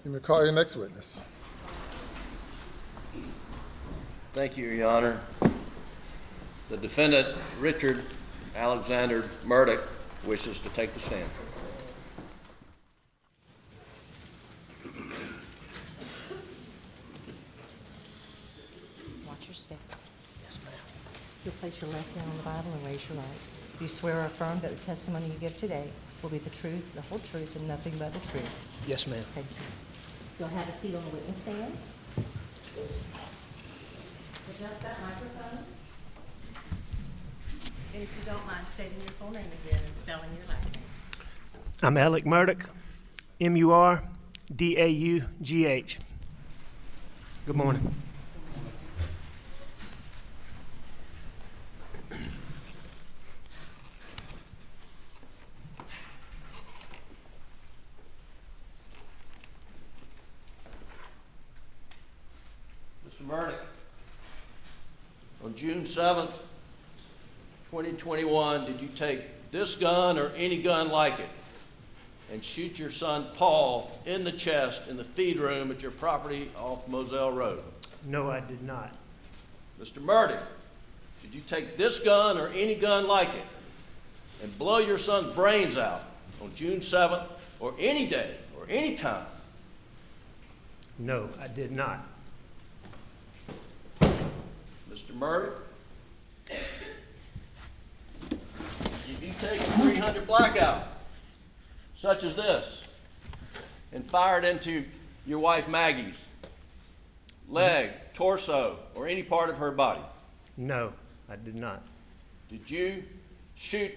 You may call your next witness. Thank you, Your Honor. The defendant, Richard Alexander Murdaugh, wishes to take the stand. Watch your step. Yes, ma'am. You'll place your left hand on the Bible and raise your right. Do you swear or affirm that the testimony you give today will be the truth, the whole truth, and nothing but the truth? Yes, ma'am. Thank you. You'll have a seat on the witness stand. Adjust that microphone. And if you don't mind stating your full name again and spelling your last name. I'm Alex Murdaugh, M-U-R-D-A-U-G-H. Good morning. Mr. Murdaugh, on June 7th, 2021, did you take this gun or any gun like it and shoot your son Paul in the chest in the feed room at your property off Moselle Road? No, I did not. Mr. Murdaugh, did you take this gun or any gun like it and blow your son's brains out on June 7th or any day or any time? No, I did not. Mr. Murdaugh, if you take a .300 blackout, such as this, and fire it into your wife Maggie's leg, torso, or any part of her body, No, I did not. did you shoot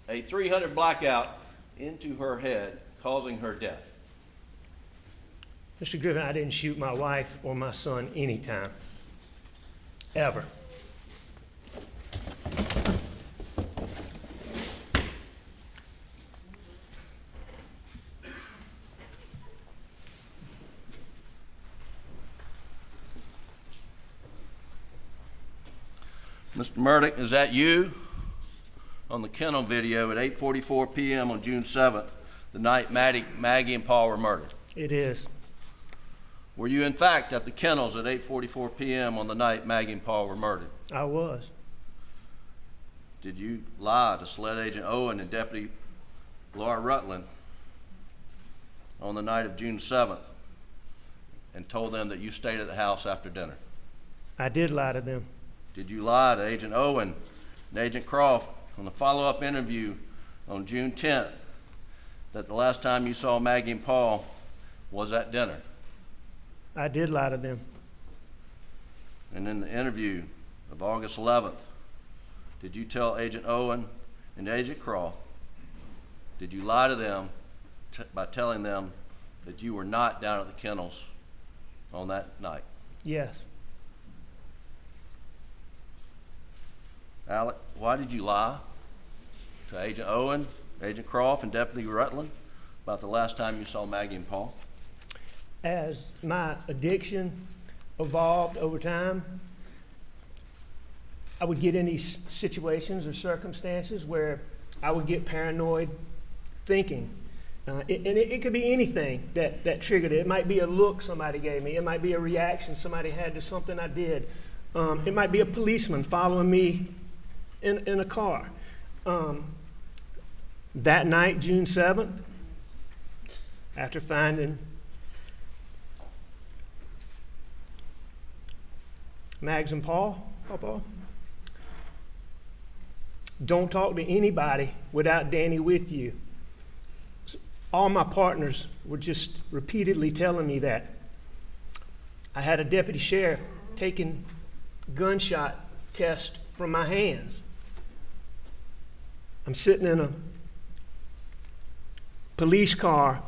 a .300 blackout into her head, causing her death? Mr. Griffin, I didn't shoot my wife or my son anytime. Ever. Mr. Murdaugh, is that you on the kennel video at 8:44 p.m. on June 7th, the night Maggie and Paul were murdered? It is. Were you in fact at the kennels at 8:44 p.m. on the night Maggie and Paul were murdered? I was. Did you lie to Sled Agent Owen and Deputy Laura Rutland on the night of June 7th and told them that you stayed at the house after dinner? I did lie to them. Did you lie to Agent Owen and Agent Croft on the follow-up interview on June 10th that the last time you saw Maggie and Paul was at dinner? I did lie to them. And in the interview of August 11th, did you tell Agent Owen and Agent Croft, did you lie to them by telling them that you were not down at the kennels on that night? Yes. Alec, why did you lie to Agent Owen, Agent Croft, and Deputy Rutland about the last time you saw Maggie and Paul? As my addiction evolved over time, I would get in these situations or circumstances where I would get paranoid thinking. It could be anything that triggered it. It might be a look somebody gave me. It might be a reaction somebody had to something I did. It might be a policeman following me in a car. That night, June 7th, after finding Mags and Paul, don't talk to anybody without Danny with you. All my partners were just repeatedly telling me that. I had a deputy sheriff taking gunshot tests from my hands. I'm sitting in a police car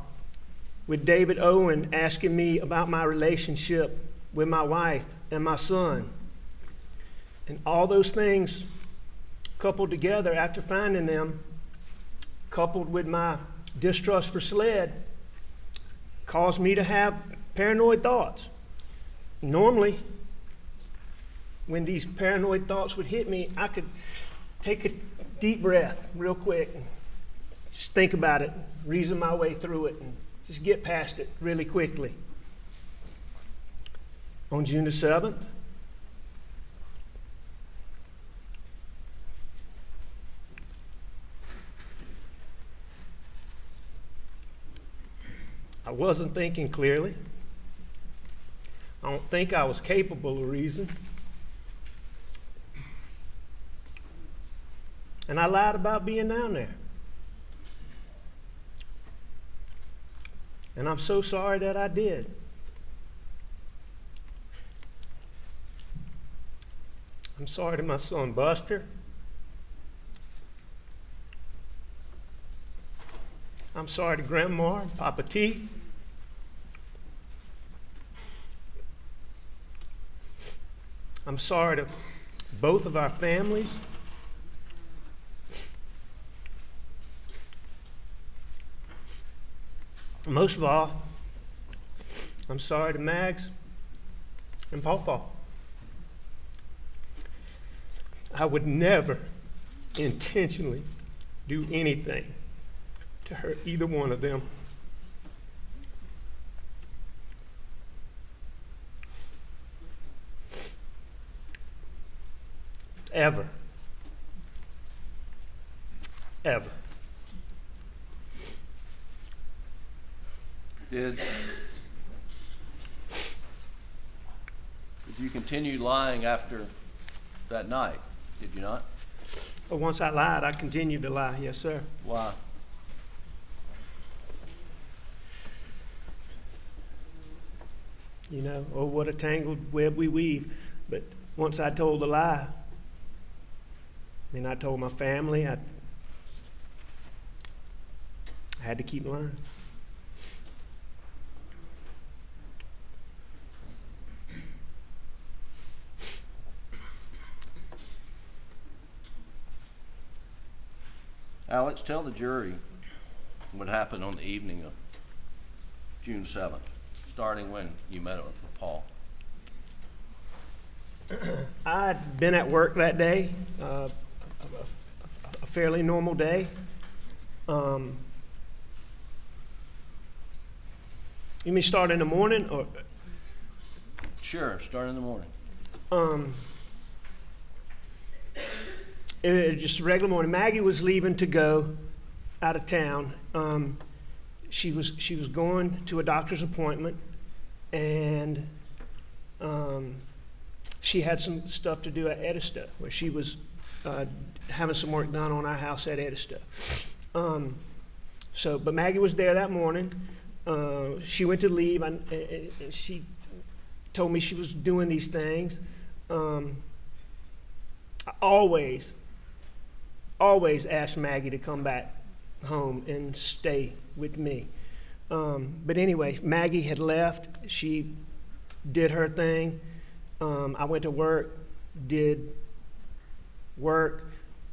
with David Owen asking me about my relationship with my wife and my son. And all those things coupled together after finding them, coupled with my distrust for Sled, caused me to have paranoid thoughts. Normally, when these paranoid thoughts would hit me, I could take a deep breath real quick and just think about it, reason my way through it, and just get past it really quickly. On June the 7th, I wasn't thinking clearly. I don't think I was capable of reason. And I lied about being down there. And I'm so sorry that I did. I'm sorry to my son Buster. I'm sorry to Grandma and Papa T. I'm sorry to both of our families. Most of all, I'm sorry to Mags and Pawpaw. I would never intentionally do anything to hurt either one of them. Ever. Ever. Did you continue lying after that night? Did you not? But once I lied, I continued to lie. Yes, sir. Why? You know, oh, what a tangled web we weave. But once I told the lie, I told my family, I had to keep lying. Alex, tell the jury what happened on the evening of June 7th, starting when you met up with Paul. I'd been at work that day, a fairly normal day. You mean start in the morning, or? Sure, start in the morning. It was just a regular morning. Maggie was leaving to go out of town. She was going to a doctor's appointment, and she had some stuff to do at Edista, where she was having some work done on our house at Edista. But Maggie was there that morning. She went to leave, and she told me she was doing these things. I always asked Maggie to come back home and stay with me. But anyway, Maggie had left. She did her thing. I went to work, did work.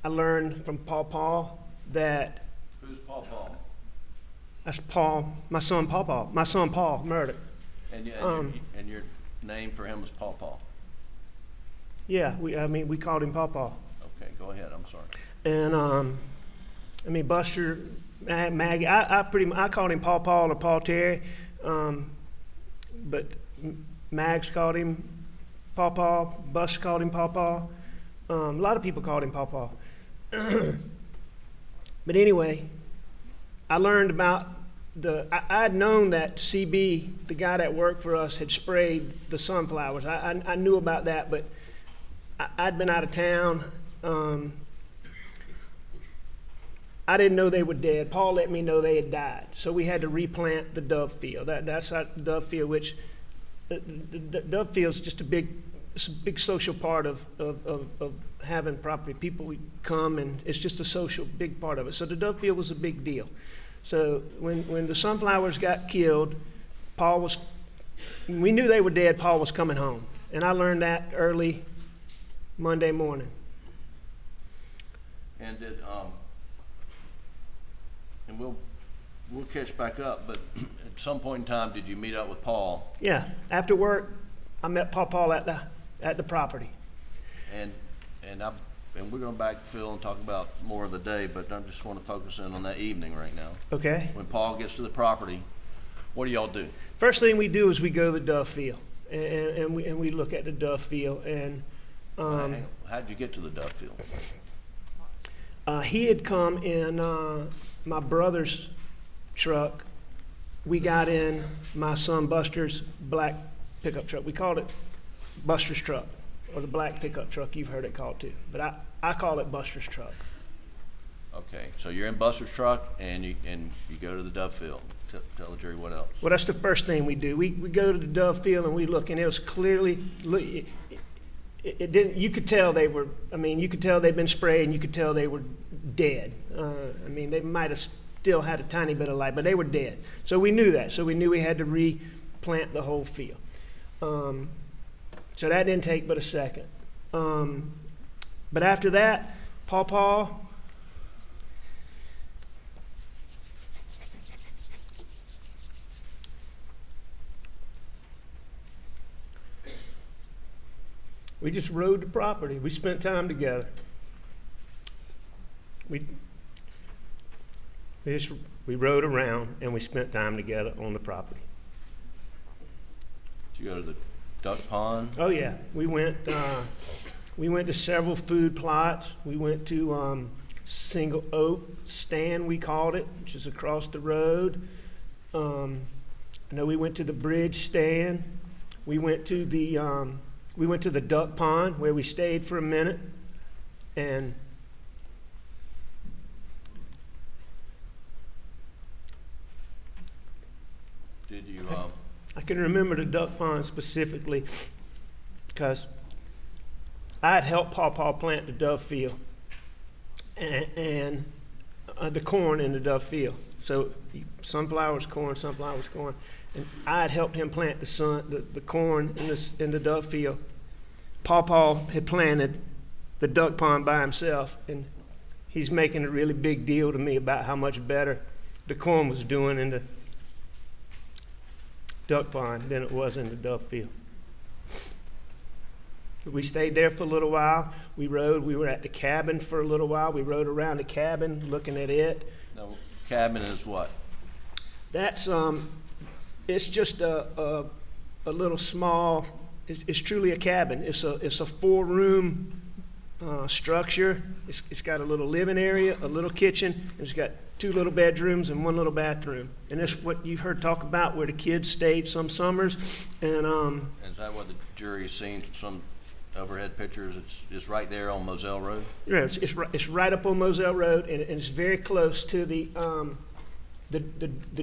I learned from Paul that... Who's Paul? That's Paul, my son Paul Murdaugh. And your name for him was Paul? Yeah, we called him Paul. Okay, go ahead, I'm sorry. And Buster, Maggie, I called him Paul or Paul Terry, but Mags called him Paul, Buster called him Paul. A lot of people called him Paul. But anyway, I learned about I'd known that CB, the guy that worked for us, had sprayed the sunflowers. I knew about that, but I'd been out of town. I didn't know they were dead. Paul let me know they had died. So we had to replant the dove field. That's our dove field, which the dove field is just a big social part of having property. People come, and it's just a social big part of it. So the dove field was a big deal. So when the sunflowers got killed, we knew they were dead. Paul was coming home, and I learned that early Monday morning. And and we'll catch back up, but at some point in time, did you meet up with Paul? Yeah, after work, I met Paul at the property. And we're going to backfill and talk about more of the day, but I just want to focus in on that evening right now. Okay. When Paul gets to the property, What do y'all do? First thing we do is we go to the dove field, and we look at the dove field. And How'd you get to the dove field? he had come in my brother's truck. We got in my son Buster's black pickup truck. We called it Buster's truck, or the black pickup truck. You've heard it called too, but I call it Buster's truck. Okay, so you're in Buster's truck and you go to the dove field. Tell the jury what else. Well, that's the first thing we do. We go to the dove field and we look, and it was clearly, it didn't, you could tell they were, you could tell they'd been sprayed, and you could tell they were dead. They might have still had a tiny bit of life, but they were dead. So we knew that. So we knew we had to replant the whole field. So that didn't take but a second. But after that, Paw, we just rode the property. We spent time together. We rode around and we spent time together on the property. Did you go to the duck pond? Oh yeah, we went to several food plots. We went to Single Oak Stand, we called it, which is across the road. I know we went to the Bridge Stand. We went to the duck pond where we stayed for a minute, and Did you? I can remember the duck pond specifically because I had helped Paw plant the dove field and the corn in the dove field. So sunflowers, corn, and I had helped him plant the corn in the dove field. Paw had planted the duck pond by himself, and he's making a really big deal to me about how much better the corn was doing in the duck pond than it was in the dove field. We stayed there for a little while. We were at the cabin for a little while. We rode around the cabin looking at it. Now, cabin is what? That's it's just a little small. It's truly a cabin. It's a 4-room structure. It's got a little living area, a little kitchen, and it's got 2 little bedrooms and 1 little bathroom. And that's what you've heard talk about, where the kids stayed some summers. And Is that what the jury's seen? Some overhead pictures. It's right there on Moselle Road. yeah, it's right up on Moselle Road, and it's very close to the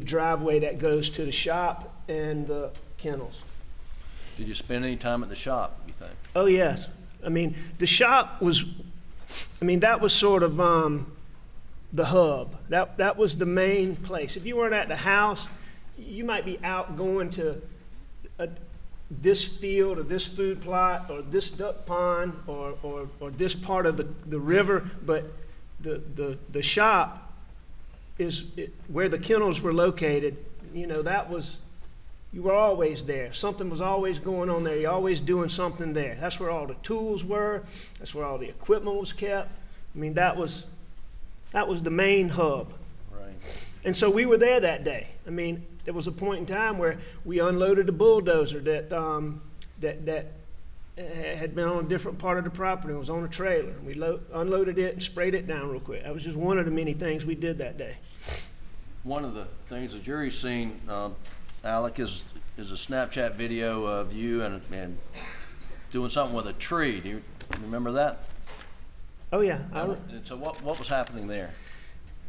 driveway that goes to the shop and the kennels. Did you spend any time at the shop, you think? Oh yes, the shop was, that was sort of the hub. That was the main place. If you weren't at the house, you might be out going to this field or this food plot or this duck pond or this part of the river, but the shop is where the kennels were located. You were always there. Something was always going on there. You're always doing something there. That's where all the tools were. That's where all the equipment was kept. That was the main hub. Right. And so we were there that day. There was a point in time where we unloaded a bulldozer that had been on a different part of the property. It was on a trailer. We unloaded it and sprayed it down real quick. That was just one of the many things we did that day. One of the things the jury's seen, Alec, is a Snapchat video of you and doing something with a tree. Do you remember that? Oh yeah. And so what was happening there?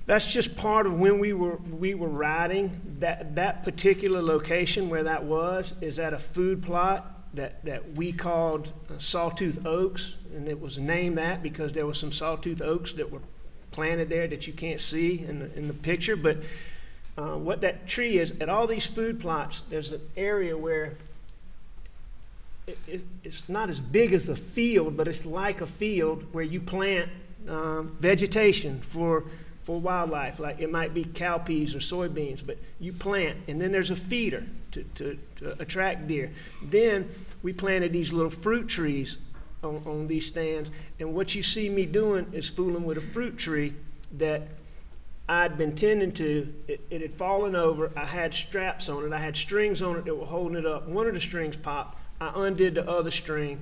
That's just part of when we were riding. That particular location where that was is at a food plot that we called Sawtooth Oaks, and it was named that because there were some sawtooth oaks that were planted there that you can't see in the picture. But what that tree is, at all these food plots, there's an area where it's not as big as a field, but it's like a field where you plant vegetation for wildlife. Like it might be cowpeas or soybeans, but you plant, and then there's a feeder to attract deer. Then we planted these little fruit trees on these stands, and what you see me doing is fooling with a fruit tree that I'd been tending to, it had fallen over. I had straps on it. I had strings on it that were holding it up. One of the strings popped. I undid the other string,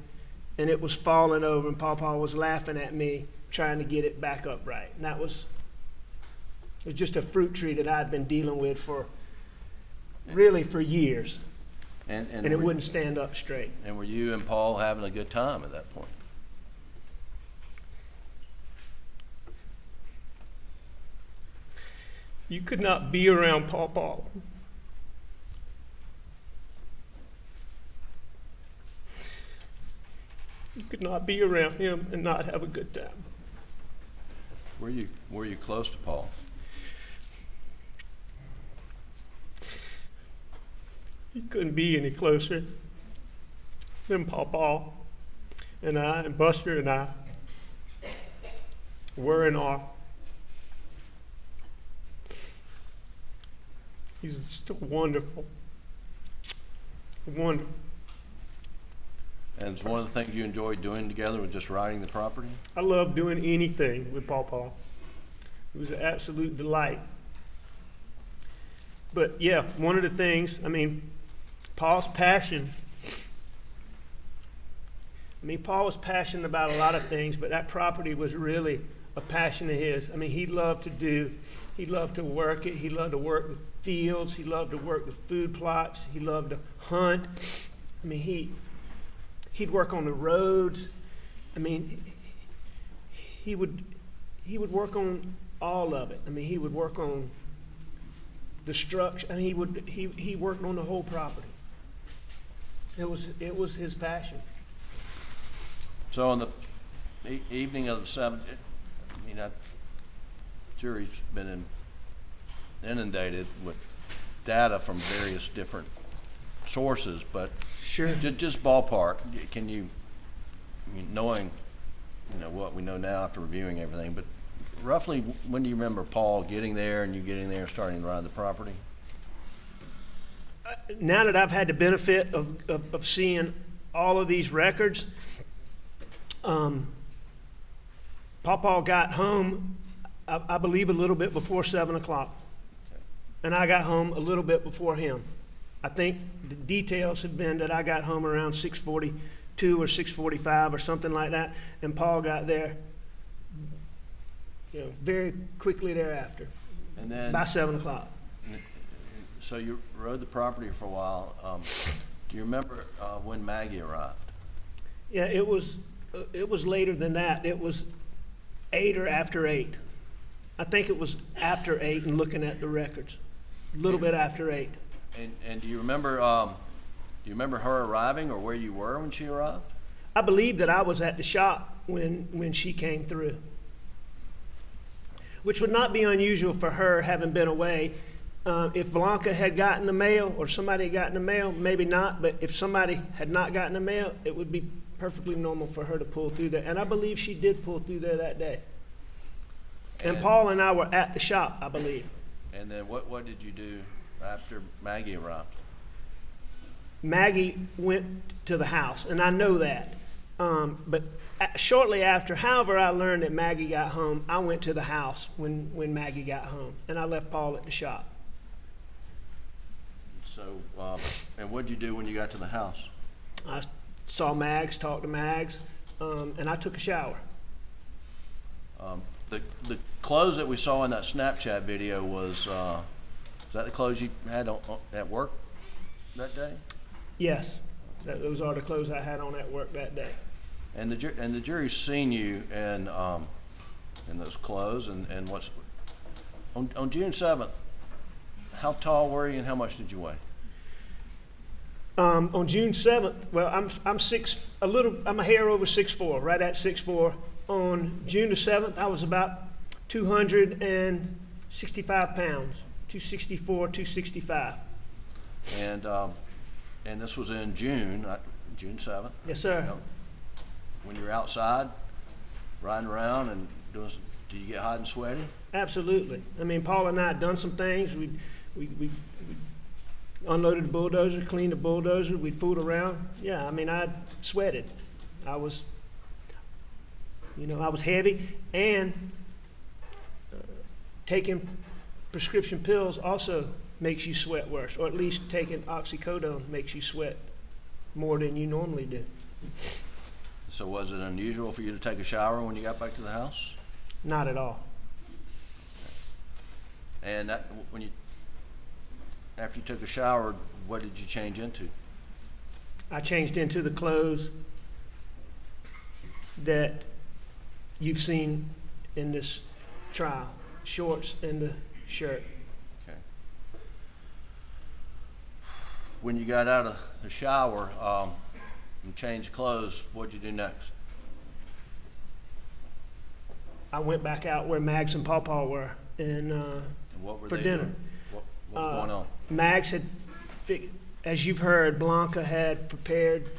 and it was falling over, and Pawpaw was laughing at me, trying to get it back upright. And it was just a fruit tree that I'd been dealing with for years, and it wouldn't stand up straight. And were you and Paul having a good time at that point? You could not be around Pawpaw You could not be around him and not have a good time. Were you close to Paul? You couldn't be any closer than Pawpaw and I and Buster and I were and are. He's just wonderful. Wonderful. And it's one of the things you enjoyed doing together was just riding the property? I love doing anything with Pawpaw. It was an absolute delight. But yeah, one of the things, Paul's passion. Paul was passionate about a lot of things, but that property was really a passion of his. He loved to work it. He loved to work the fields. He loved to work the food plots. He loved to hunt. He'd work on the roads. He would work on all of it. He would work on the structure. He worked on the whole property. It was his passion. So on the evening of the 7th, that jury's been inundated with data from various different sources, but sure, just ballpark, can you, knowing what we know now after reviewing everything, but roughly when do you remember Paul getting there and you getting there starting to ride the property? Now that I've had the benefit of seeing all of these records, Pawpaw got home, I believe, a little bit before 7 o'clock. Okay. And I got home a little bit before him. I think the details have been that I got home around 6:42 or 6:45 or something like that, and Paul got there, very quickly thereafter, And then by 7 o'clock. So you rode the property for a while. Do you remember when Maggie arrived? Yeah, it was later than that. It was 8 or after 8. I think it was after 8 and looking at the records. A little bit after 8. And do you remember her arriving or where you were when she arrived? I believe that I was at the shop when she came through, which would not be unusual for her, having been away. If Blanca had gotten the mail or somebody had gotten the mail, maybe not, but if somebody had not gotten the mail, it would be perfectly normal for her to pull through there. And I believe she did pull through there that day. And Paul and I were at the shop, I believe. And then what did you do after Maggie arrived? Maggie went to the house, and I know that. But shortly after, however I learned that Maggie got home, I went to the house when Maggie got home, and I left Paul at the shop. So, and what did you do when you got to the house? I saw Mags, talked to Mags, and I took a shower. The clothes that we saw in that Snapchat video was that the clothes you had at work that day? Yes, those are the clothes I had on at work that day. And the jury's seen you in those clothes and what's on June 7th. How tall were you and how much did you weigh? On June 7th, well, I'm a hair over 6'4", right at 6'4". On June the 7th, I was about 265 pounds, 264, 265. And this was in June, June 7th. Yes, sir. When you were outside, riding around and doing, do you get hot and sweaty? Absolutely. Paul and I had done some things. We unloaded the bulldozer, cleaned the bulldozer. We'd fooled around. Yeah, I sweated. I was heavy. And taking prescription pills also makes you sweat worse, or at least taking oxycodone makes you sweat more than you normally do. So was it unusual for you to take a shower when you got back to the house? Not at all. And after you took a shower, what did you change into? I changed into the clothes that you've seen in this trial, shorts and the shirt. Okay. When you got out of the shower and changed clothes, what'd you do next? I went back out where Mags and Pawpaw were, and What were for they dinner. doing? What was going on? Mags had, as you've heard, Blanca had prepared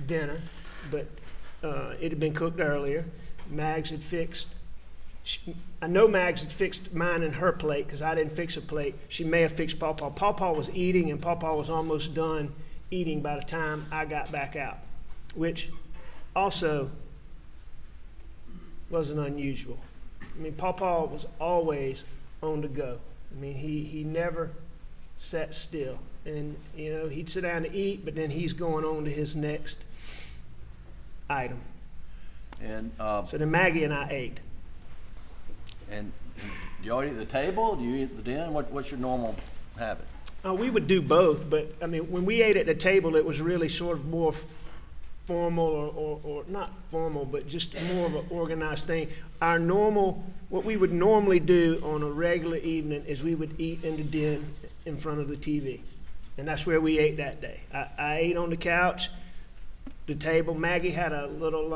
dinner, but it had been cooked earlier. Mags had fixed, I know Mags had fixed mine and her plate because I didn't fix a plate. She may have fixed Pawpaw. Pawpaw was eating, and Pawpaw was almost done eating by the time I got back out, which also wasn't unusual. I mean, Pawpaw was always on the go. I mean, he never sat still. And, you know, he'd sit down to eat, but then he's going on to his next item. And So then Maggie and I ate. and do you all eat at the table? Do you eat at the den? What's your normal habit? We would do both, but, I mean, when we ate at the table, it was really sort of more formal or not formal, but just more of an organized thing. What we would normally do on a regular evening is we would eat in the den in front of the TV. And that's where we ate that day. I ate on the couch, the table. Maggie had a little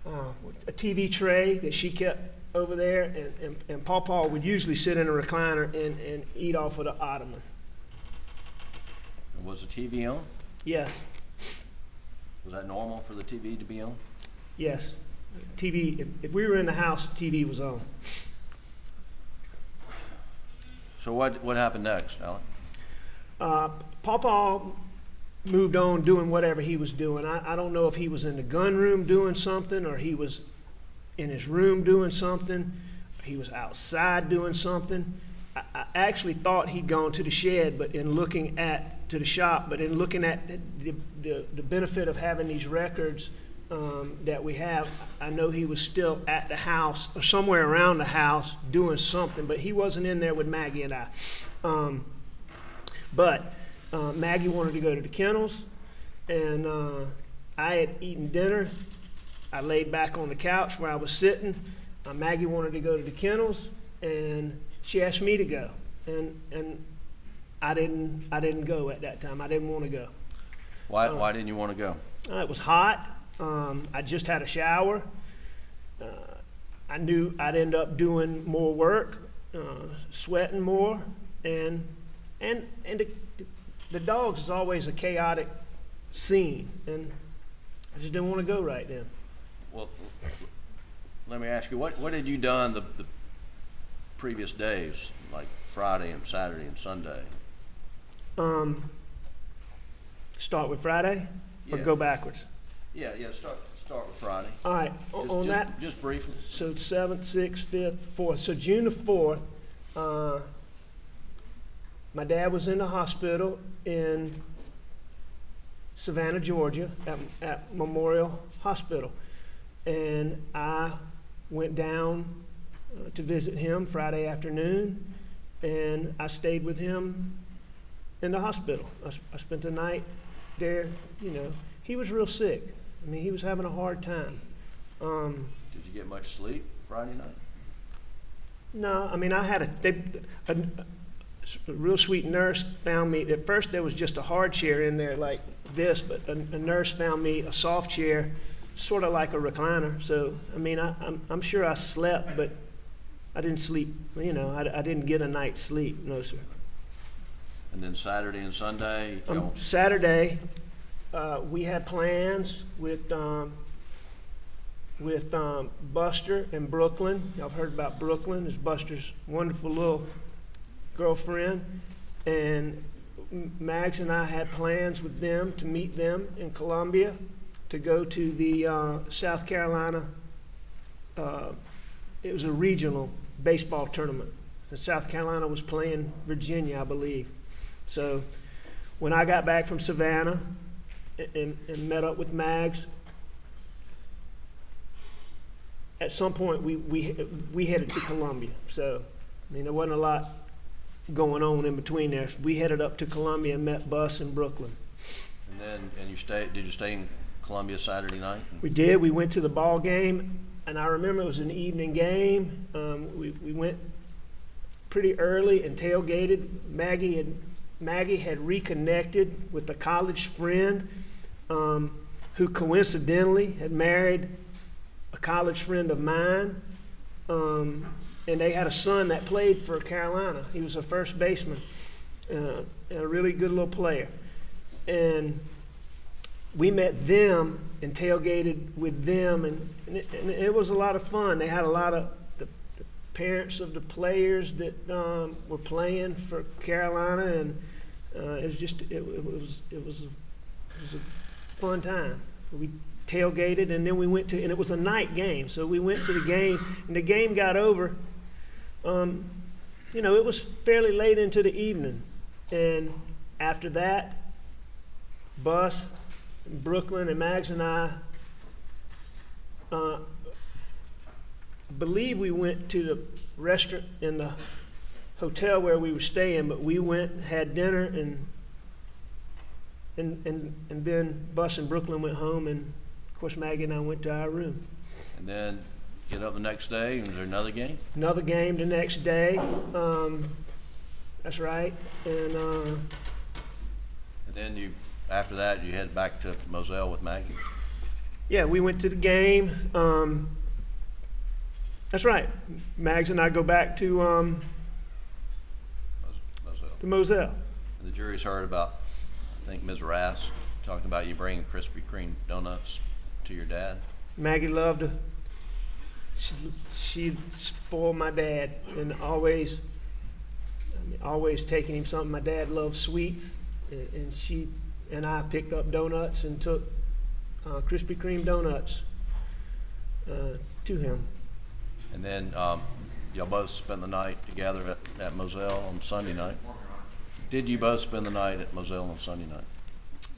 a TV tray that she kept over there, and Pawpaw would usually sit in a recliner and eat off of the ottoman. Was the TV on? Yes, Was that normal for the TV to be on? yes. TV, if we were in the house, the TV was on. So what happened next, Alec? Pawpaw moved on doing whatever he was doing. I don't know if he was in the gun room doing something, or he was in his room doing something, or he was outside doing something. I actually thought he'd gone to the shed, but in looking at, to the shop, but in looking at the benefit of having these records that we have, I know he was still at the house or somewhere around the house doing something, but he wasn't in there with Maggie and I. But Maggie wanted to go to the kennels, and I had eaten dinner. I laid back on the couch where I was sitting. Maggie wanted to go to the kennels, and she asked me to go, and I didn't go at that time. I didn't want to go. Why didn't you want to go? It was hot. I just had a shower. I knew I'd end up doing more work, sweating more, and the dogs is always a chaotic scene, and I just didn't want to go right then. Well, let me ask you, what had you done the previous days, like Friday and Saturday and Sunday? Start with Friday or Yeah. go backwards? Yeah, start with Friday. All right, on that. Just briefly. So 7th, 6th, 5th, 4th. So June the 4th, my dad was in the hospital in Savannah, Georgia, at Memorial Hospital. And I went down to visit him Friday afternoon, and I stayed with him in the hospital. I spent the night there. You know, he was real sick. I mean, he was having a hard time. Did you get much sleep Friday night? No, I mean, I had a real sweet nurse found me. At first, there was just a hard chair in there like this, but a nurse found me a soft chair, sort of like a recliner. So, I mean, I'm sure I slept, but I didn't sleep. You know, I didn't get a night's sleep. No, sir. And then Saturday and Sunday? Saturday, we had plans with Buster and Brooklyn. Y'all have heard about Brooklyn. It's Buster's wonderful little girlfriend. And Mags and I had plans with them to meet them in Columbia, to go to the South Carolina it was a regional baseball tournament. And South Carolina was playing Virginia, I believe. So when I got back from Savannah and met up with Mags, at some point we headed to Columbia. So, I mean, there wasn't a lot going on in between there. We headed up to Columbia and met Bus in Brooklyn. And then, did you stay in Columbia Saturday night? We did. We went to the ball game, and I remember it was an evening game. We went pretty early and tailgated. Maggie had reconnected with a college friend who coincidentally had married a college friend of mine. And they had a son that played for Carolina. He was a first baseman, and a really good little player. And we met them and tailgated with them, and it was a lot of fun. They had a lot of the parents of the players that were playing for Carolina, and it was a fun time. We tailgated, and then we went to, and it was a night game, so we went to the game, and the game got over. It was fairly late into the evening, and after that, Bus, Brooklyn, and Mags and I believe we went to the restaurant in the hotel where we were staying, but we went and had dinner, and then Bus and Brooklyn went home, and of course Maggie and I went to our room. And then get up the next day, and was there another game? Another game the next day. That's right. And then after that, you head back to Moselle with Maggie? yeah, we went to the game. That's right. Mags and I go back to Moselle. And the jury's heard about, I think, Ms. Rass talking about you bringing Krispy Kreme donuts to your dad. Maggie loved to. She spoiled my dad, and always taking him something. My dad loved sweets, and she and I picked up donuts and took Krispy Kreme donuts to him. And then y'all both spent the night together at Moselle on Sunday night. Did you both spend the night at Moselle on Sunday night?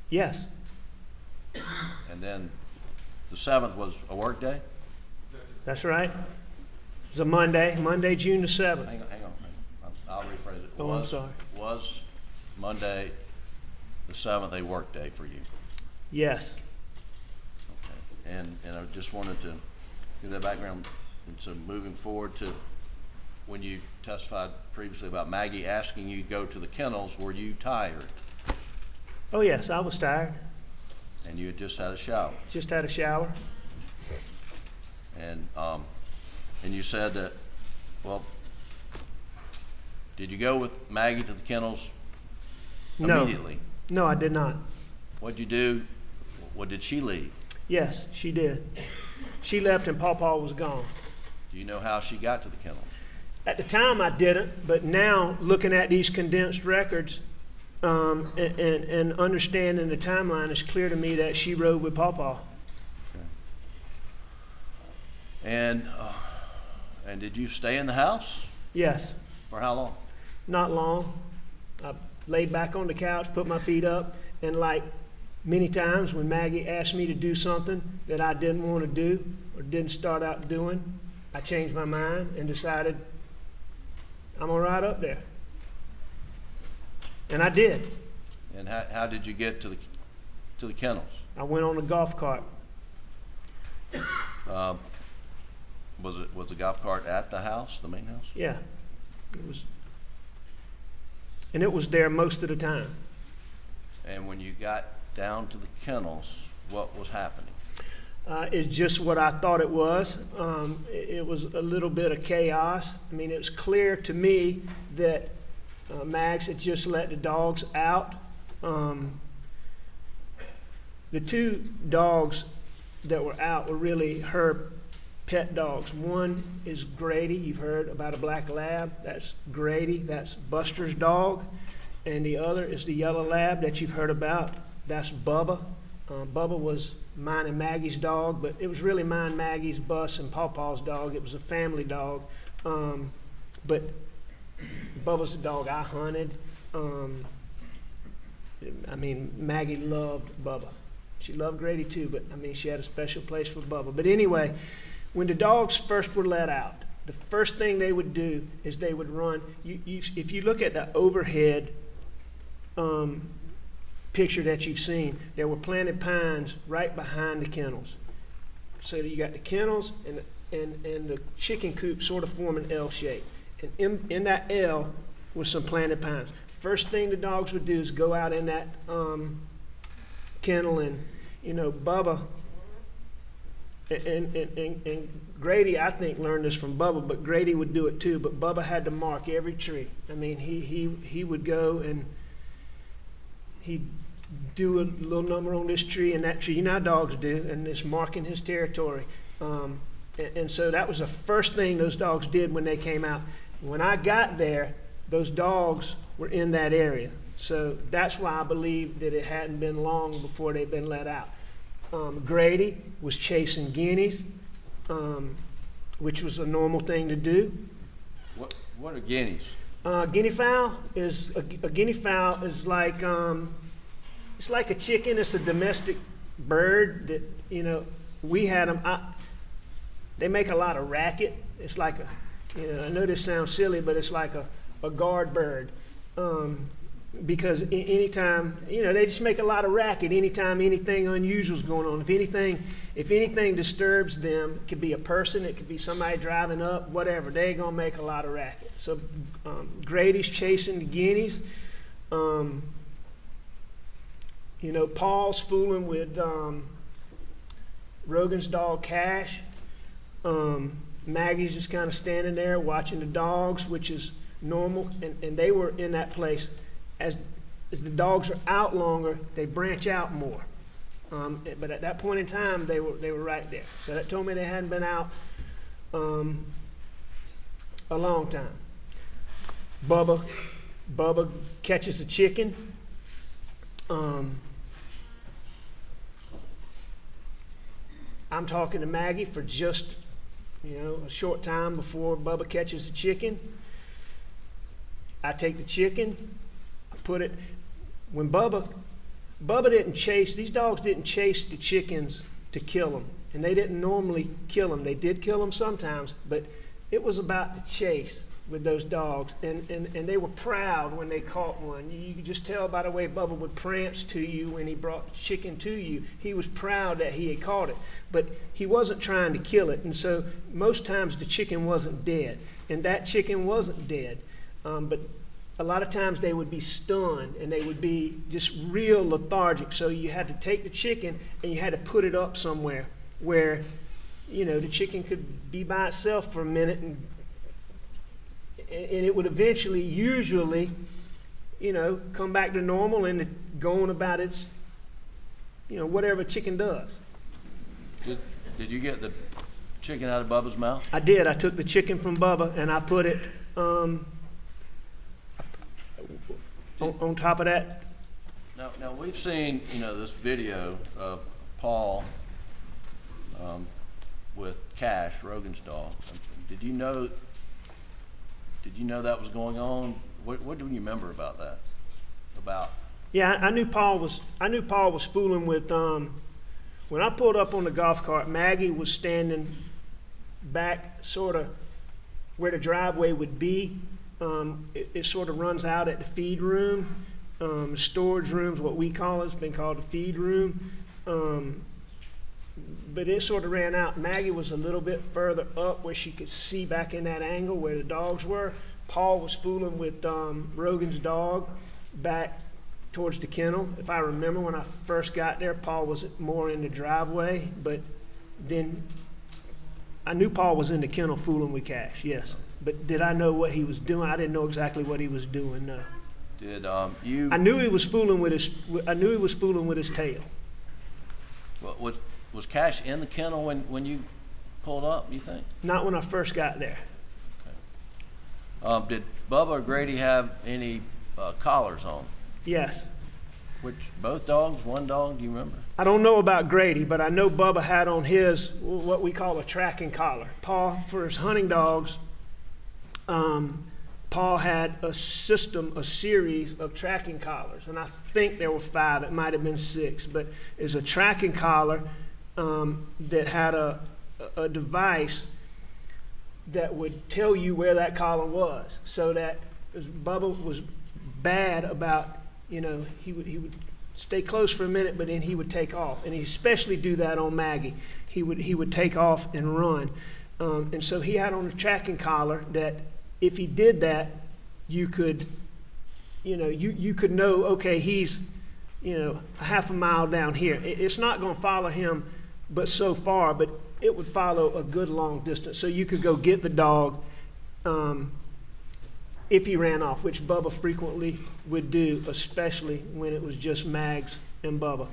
Yes. And then the 7th was a work day? That's right. It was a Monday, June the 7th. Hang on. I'll rephrase it. Oh, I'm sorry. Was Monday the 7th a work day for you? Yes. Okay. And I just wanted to give that background. And so moving forward to when you testified previously about Maggie asking you to go to the kennels, were you tired? Oh, yes, I was tired. And you had just had a shower? Just had a shower. And you said that, well, did you go with Maggie to the kennels immediately? No, I did not. What'd you do? What did she leave? Yes, she did. She left and Pawpaw was gone. Do you know how she got to the kennels? At the time I didn't, but now looking at these condensed records and understanding the timeline, it's clear to me that she rode with Pawpaw. And did you stay in the house? Yes. For how long? Not long. I laid back on the couch, put my feet up, and like many times when Maggie asked me to do something that I didn't want to do or didn't start out doing, I changed my mind and decided I'm gonna ride up there. And I did. And how did you get to the kennels? I went on a golf cart. Was the golf cart at the house, the main house? Yeah, it was, and it was there most of the time. And when you got down to the kennels, what was happening? It's just what I thought it was. It was a little bit of chaos. I mean, it was clear to me that Max had just let the dogs out. The two dogs that were out were really her pet dogs. One is Grady. You've heard about a black lab. That's Grady. That's Buster's dog. And the other is the yellow lab that you've heard about. That's Bubba. Bubba was mine and Maggie's dog, but it was really mine, Maggie's, Bus, and Pawpaw's dog. It was a family dog. But Bubba's the dog I hunted. Maggie loved Bubba. She loved Grady too, but she had a special place for Bubba. But anyway, when the dogs first were let out, the first thing they would do is they would run. If you look at the overhead picture that you've seen, there were planted pines right behind the kennels. So you got the kennels and the chicken coop sort of form an L shape. And in that L was some planted pines. First thing the dogs would do is go out in that kennel, and Bubba and Grady, I think, learned this from Bubba, but Grady would do it too. But Bubba had to mark every tree. He would go and he'd do a little number on this tree and that tree. How dogs do, and it's marking his territory. And so that was the first thing those dogs did when they came out. When I got there, those dogs were in that area. So that's why I believe that it hadn't been long before they'd been let out. Grady was chasing guineas, which was a normal thing to do. What are guineas? Guinea fowl is a guinea fowl is like it's like a chicken. It's a domestic bird that we had them. They make a lot of racket. It's like I know this sounds silly, but it's like a guard bird. Because anytime, they just make a lot of racket anytime anything unusual is going on. If anything disturbs them, it could be a person, it could be somebody driving up, whatever, they're going to make a lot of racket. So Grady's chasing the guineas. Paul's fooling with Rogan's dog Cash. Maggie's just kind of standing there watching the dogs, which is normal, and they were in that place. As the dogs are out longer, they branch out more. But at that point in time, they were right there. So that told me they hadn't been out a long time. Bubba catches a chicken. I'm talking to Maggie for just a short time before Bubba catches a chicken. I take the chicken. Put it when Bubba didn't chase, these dogs didn't chase the chickens to kill them, and they didn't normally kill them. They did kill them sometimes, but it was about the chase with those dogs, and they were proud when they caught one. You could just tell by the way Bubba would prance to you when he brought the chicken to you. He was proud that he had caught it, but he wasn't trying to kill it, and so most times the chicken wasn't dead, and that chicken wasn't dead, but a lot of times they would be stunned and they would be just real lethargic. So you had to take the chicken and you had to put it up somewhere where, the chicken could be by itself for a minute and it would eventually, usually, come back to normal and go on about its, whatever a chicken does. Did you get the chicken out of Bubba's mouth? I did. I took the chicken from Bubba and I put it on top of that. Now we've seen, this video of Paul with Cash, Rogan's dog. Did you know that was going on? What do you remember about that? Yeah, I knew Paul was fooling with. When I pulled up on the golf cart, Maggie was standing back, sort of where the driveway would be. It sort of runs out at the feed room. Storage room's what we call it. It's been called the feed room. But it sort of ran out. Maggie was a little bit further up where she could see back in that angle where the dogs were. Paul was fooling with Rogan's dog back towards the kennel. If I remember when I first got there, Paul was more in the driveway, but then I knew Paul was in the kennel fooling with Cash, yes. But did I know what he was doing? I didn't know exactly what he was doing, no. Did you? I knew he was fooling with his tail. Well, was Cash in the kennel when you pulled up, you think? Not when I first got there. Okay. Did Bubba or Grady have any collars on? Yes. Which, both dogs, one dog, do you remember? I don't know about Grady, but I know Bubba had on his what we call a tracking collar. Paul, for his hunting dogs, Paul had a series of tracking collars, and I think there were 5. It might have been 6, but it's a tracking collar that had a device that would tell you where that collar was, so that Bubba was bad about, he would stay close for a minute, but then he would take off, and he especially do that on Maggie. He would take off and run, and so he had on a tracking collar that if he did that, you could, you could know, okay, he's, a half a mile down here. It's not going to follow him, but so far, but it would follow a good long distance, so you could go get the dog. If he ran off, which Bubba frequently would do, especially when it was just Mags and Bubba.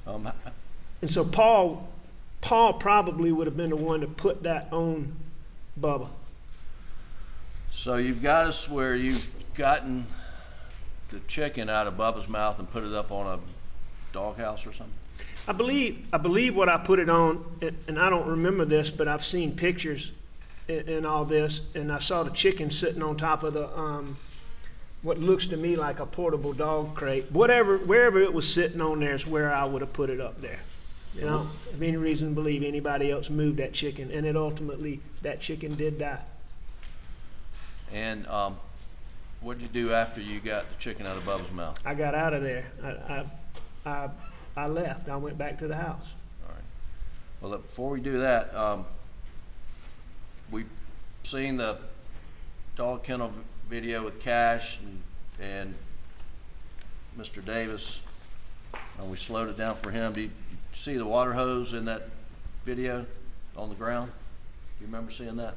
And so Paul probably would have been the one to put that on Bubba. So you've got us where you've gotten the chicken out of Bubba's mouth and put it up on a doghouse or something? I believe what I put it on, and I don't remember this, but I've seen pictures and all this, and I saw the chicken sitting on top of the what looks to me like a portable dog crate. Wherever it was sitting on there is where I would have put it up there. I don't have any reason to believe anybody else moved that chicken, and that chicken did die. And what did you do after you got the chicken out of Bubba's mouth? I got out of there. I left. I went back to the house. All right. Well, look, before we do that, we've seen the dog kennel video with Cash and Mr. Davis, and we slowed it down for him. Did you see the water hose in that video on the ground? Do you remember seeing that?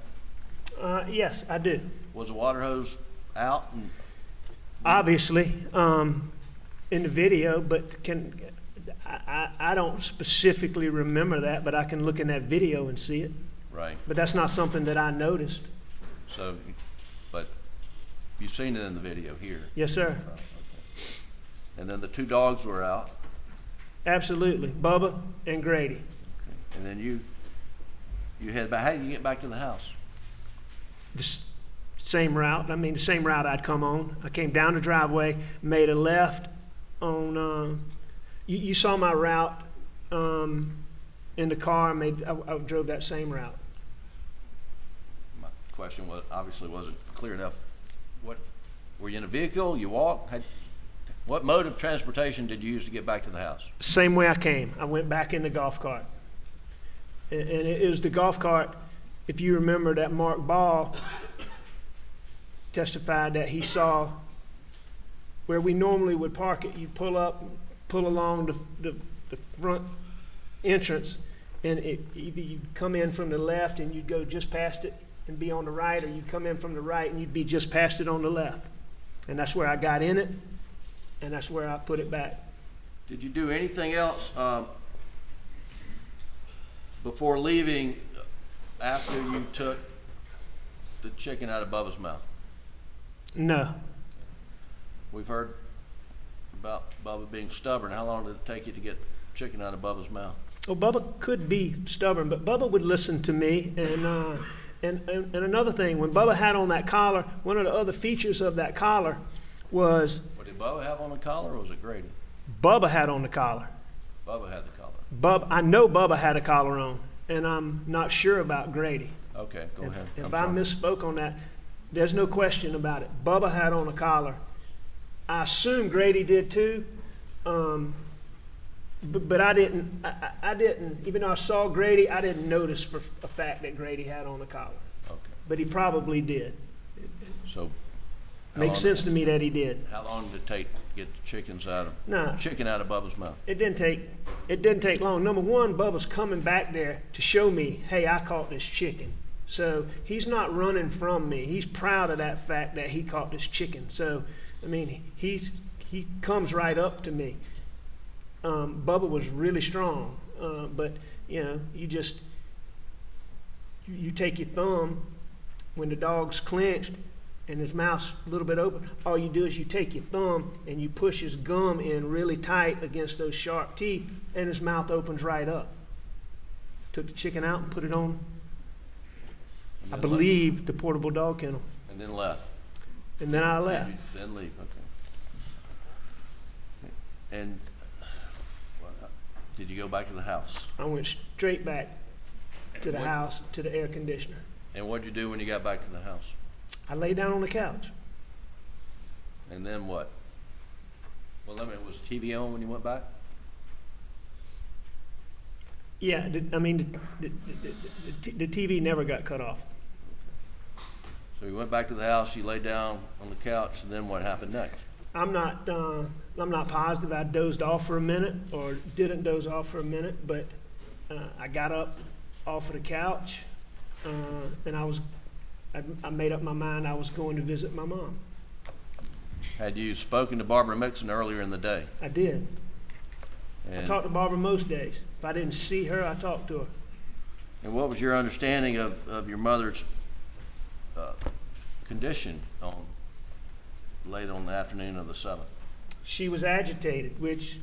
Yes, I do. Was the water hose out? Obviously, in the video, but I don't specifically remember that, but I can look in that video and see it. Right. But that's not something that I noticed. So, but you've seen it in the video here? Yes, sir. Right, okay. And then the 2 dogs were out? Absolutely. Bubba and Grady. Okay. And then you head back. How did you get back to the house? The same route. The same route I'd come on. I came down the driveway, made a left on, you saw my route in the car. I drove that same route. My question obviously wasn't clear enough. What, were you in a vehicle? You walked? What mode of transportation did you use to get back to the house? Same way I came. I went back in the golf cart. And it was the golf cart, if you remember, that Mark Ball testified that he saw where we normally would park it. You pull along the front entrance, and either you'd come in from the left and you'd go just past it and be on the right, or you'd come in from the right and you'd be just past it on the left. And that's where I got in it, and that's where I put it back. Did you do anything else before leaving after you took the chicken out of Bubba's mouth? No. We've heard about Bubba being stubborn. How long did it take you to get chicken out of Bubba's mouth? Well, Bubba could be stubborn, but Bubba would listen to me. And another thing, when Bubba had on that collar, one of the other features of that collar was... What did Bubba have on the collar, or was it Grady? Bubba had on the collar. Bubba had the collar. I know Bubba had a collar on, and I'm not sure about Grady. Okay, go ahead. If I misspoke on that, there's no question about it. Bubba had on a collar. I assume Grady did too, but I didn't. I didn't. Even though I saw Grady, I didn't notice for a fact that Grady had on a collar. Okay. But he probably did. So, makes sense to me that he did. How long did it take to get the chicken out of Bubba's mouth? It didn't take long. Number one, Bubba's coming back there to show me, hey, I caught this chicken. So he's not running from me. He's proud of that fact that he caught this chicken. So, he comes right up to me. Bubba was really strong, but you take your thumb when the dog's clenched and his mouth's a little bit open, all you do is you take your thumb and you push his gum in really tight against those sharp teeth, and his mouth opens right up. Took the chicken out and put it on, I believe, the portable dog kennel. And then left. And then I left. Then leave, okay. And did you go back to the house? I went straight back to the house, to the air conditioner. And what'd you do when you got back to the house? I lay down on the couch. And then what? Well, was TV on when you went back? Yeah, the TV never got cut off. So you went back to the house, you lay down on the couch, and then what happened next? I'm not positive I dozed off for a minute or didn't doze off for a minute, but I got up off of the couch, and I made up my mind I was going to visit my mom. Had you spoken to Barbara Mixon earlier in the day? I did. And, I talked to Barbara most days. If I didn't see her, I talked to her. and what was your understanding of your mother's condition late on the afternoon of the 7th? She was agitated, which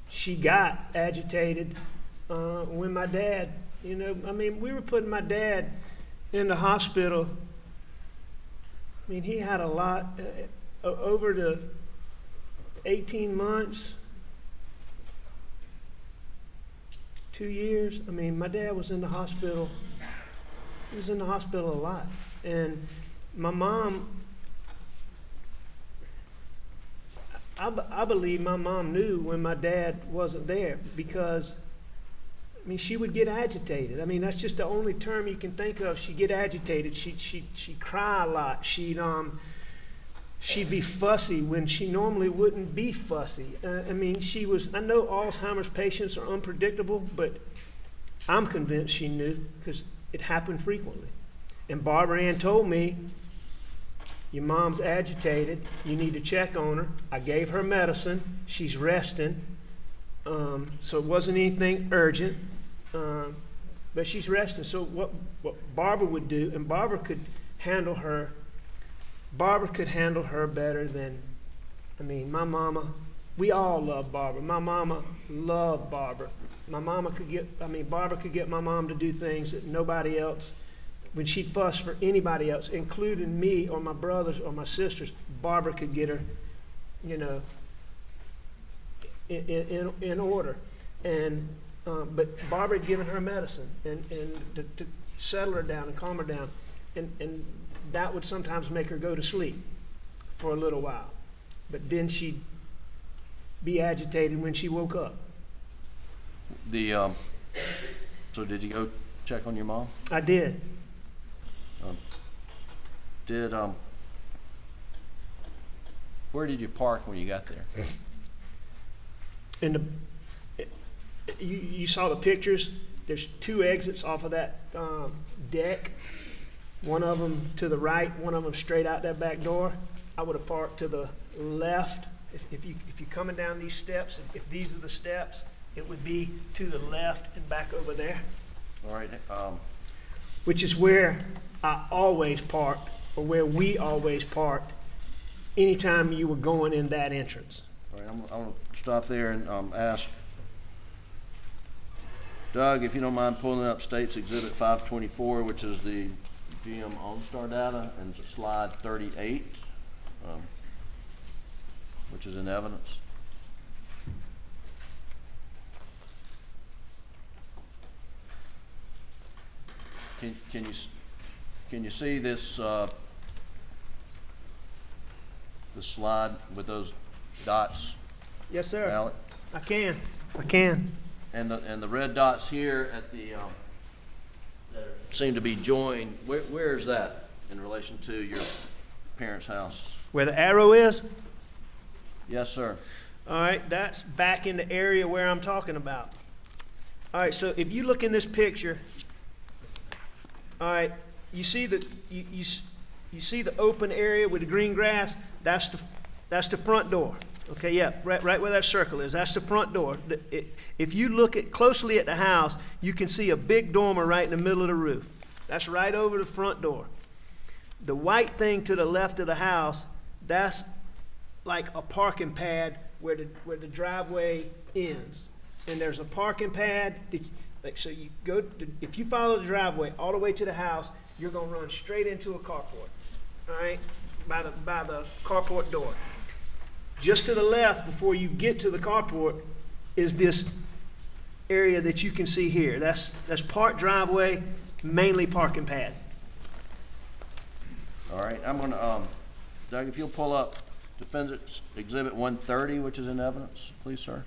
she got agitated when my dad, we were putting my dad in the hospital. I mean, he had a lot, over the 18 months, 2 years. I mean, my dad was in the hospital. He was in the hospital a lot. And my mom, I believe my mom knew when my dad wasn't there because, she would get agitated. That's just the only term you can think of. She'd get agitated. She'd cry a lot. She'd be fussy when she normally wouldn't be fussy. I know Alzheimer's patients are unpredictable, but I'm convinced she knew because it happened frequently. And Barbara Ann told me, your mom's agitated, you need to check on her. I gave her medicine, she's resting. So it wasn't anything urgent, but she's resting. So what Barbara would do, and Barbara could handle her better than, my mama. We all love Barbara. My mama loved Barbara. Barbara could get my mom to do things that nobody else, when she'd fuss for anybody else, including me or my brothers or my sisters, Barbara could get her, in order. And but Barbara had given her medicine and to settle her down and calm her down, and that would sometimes make her go to sleep for a little while, but then she'd be agitated when she woke up. So did you go check on your mom? I did. Where did you park when you got there? You saw the pictures. There's 2 exits off of that deck. One of them to the right, one of them straight out that back door. I would have parked to the left. If you're coming down these steps, if these are the steps, it would be to the left and back over there. All right. Which is where I always parked, or where we always parked, anytime you were going in that entrance. All right, I'm going to stop there and ask Doug, if you don't mind pulling up State's Exhibit 524, which is the GM OnStar data, and slide 38, which is in evidence. Can you see this the slide with those dots? Yes, sir. Alec? I can. And the red dots here at the that seem to be joined. Where is that in relation to your parents' house? Where the arrow is? Yes, sir. All right, that's back in the area where I'm talking about. All right, so if you look in this picture, all right, you see you see the open area with the green grass? That's the front door. Okay, yeah, right where that circle is. That's the front door. If you look closely at the house, you can see a big dormer right in the middle of the roof. That's right over the front door. The white thing to the left of the house, that's like a parking pad where the driveway ends. And there's a parking pad, so you go, if you follow the driveway all the way to the house, you're gonna run straight into a carport, all right? By the carport door. Just to the left, before you get to the carport, is this area that you can see here. That's part driveway, mainly parking pad. All right, I'm gonna, Doug, if you'll pull up Defendant's Exhibit 130, which is in evidence, please, sir.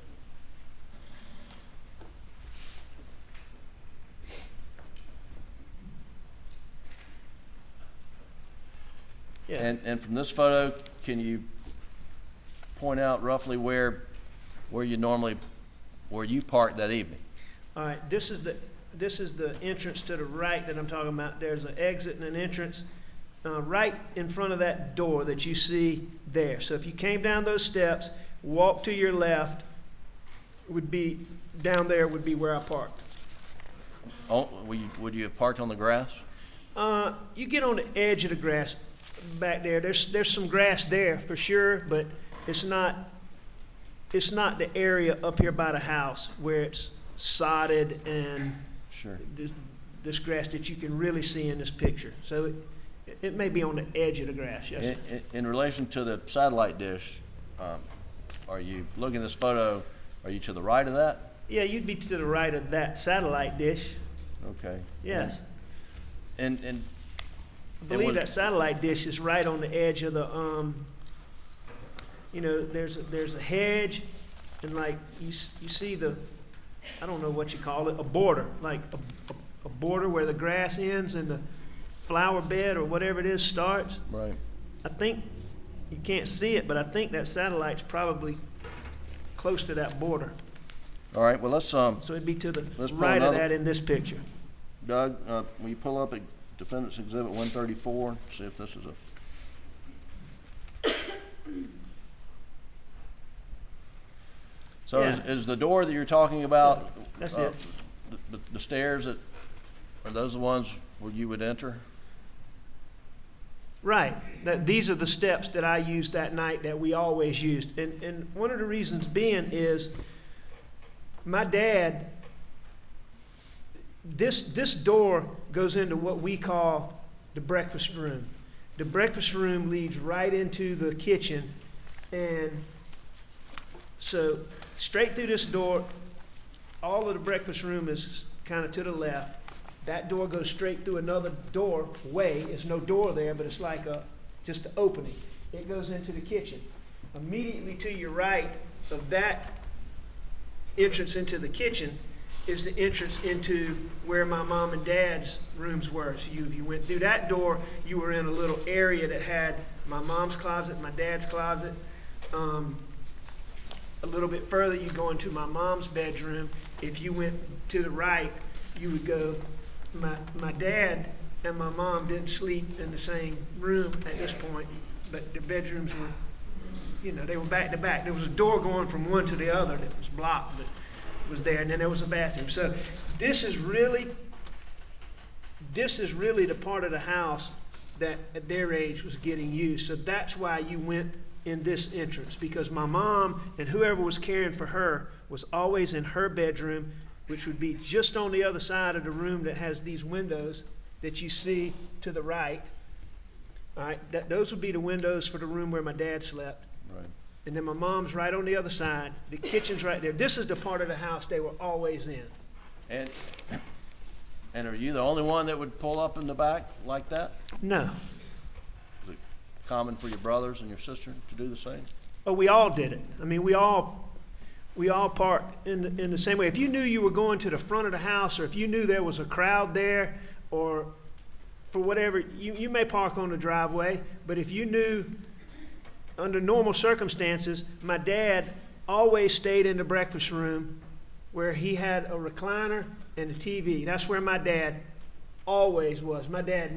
Yeah. And from this photo, can you point out roughly where you parked that evening? All right, this is the entrance to the right that I'm talking about. There's an exit and an entrance right in front of that door that you see there. So if you came down those steps, walk to your left, would be down there would be where I parked. Oh, would you have parked on the grass? You get on the edge of the grass back there. There's some grass there for sure, but it's not the area up here by the house where it's sodded and Sure. this grass that you can really see in this picture. So it may be on the edge of the grass, yes. In relation to the satellite dish, are you looking at this photo, are you to the right of that? Yeah, you'd be to the right of that satellite dish, Okay. yes. And I believe was- that satellite dish is right on the edge of the, there's a hedge, and like, you see the, I don't know what you call it, a border, like a border where the grass ends and the flower bed or whatever it is starts. Right. I think, you can't see it, but I think that satellite's probably close to that border. All right, well, let's, So it'd be to the Let's pull right of another- that in this picture. Doug, will you pull up at Defendant's Exhibit 134, see if this is a... So Yeah. is the door that you're talking about? That's it. The stairs are those the ones where you would enter? Right. These are the steps that I used that night that we always used. And one of the reasons being is my dad, this door goes into what we call the breakfast room. The breakfast room leads right into the kitchen. And so straight through this door, all of the breakfast room is kind of to the left. That door goes straight through another doorway. There's no door there, but it's like just an opening. It goes into the kitchen. Immediately to your right of that entrance into the kitchen is the entrance into where my mom and dad's rooms were. So if you went through that door, you were in a little area that had my mom's closet, my dad's closet. A little bit further, you go into my mom's bedroom. If you went to the right, you would go, my dad and my mom didn't sleep in the same room at this point, but the bedrooms were, they were back to back. There was a door going from one to the other that was blocked, but was there, and then there was a bathroom. So this is really the part of the house that at their age was getting used. So that's why you went in this entrance, because my mom and whoever was caring for her was always in her bedroom, which would be just on the other side of the room that has these windows that you see to the right. All right, those would be the windows for the room where my dad slept. Right. And then my mom's right on the other side. The kitchen's right there. This is the part of the house they were always in. And are you the only one that would pull up in the back like that? No. Is it common for your brothers and your sister to do the same? Oh, we all did it. I mean, we all parked in the same way. If you knew you were going to the front of the house, or if you knew there was a crowd there, or for whatever, you may park on the driveway, but if you knew under normal circumstances, my dad always stayed in the breakfast room where he had a recliner and a TV. That's where my dad always was. My dad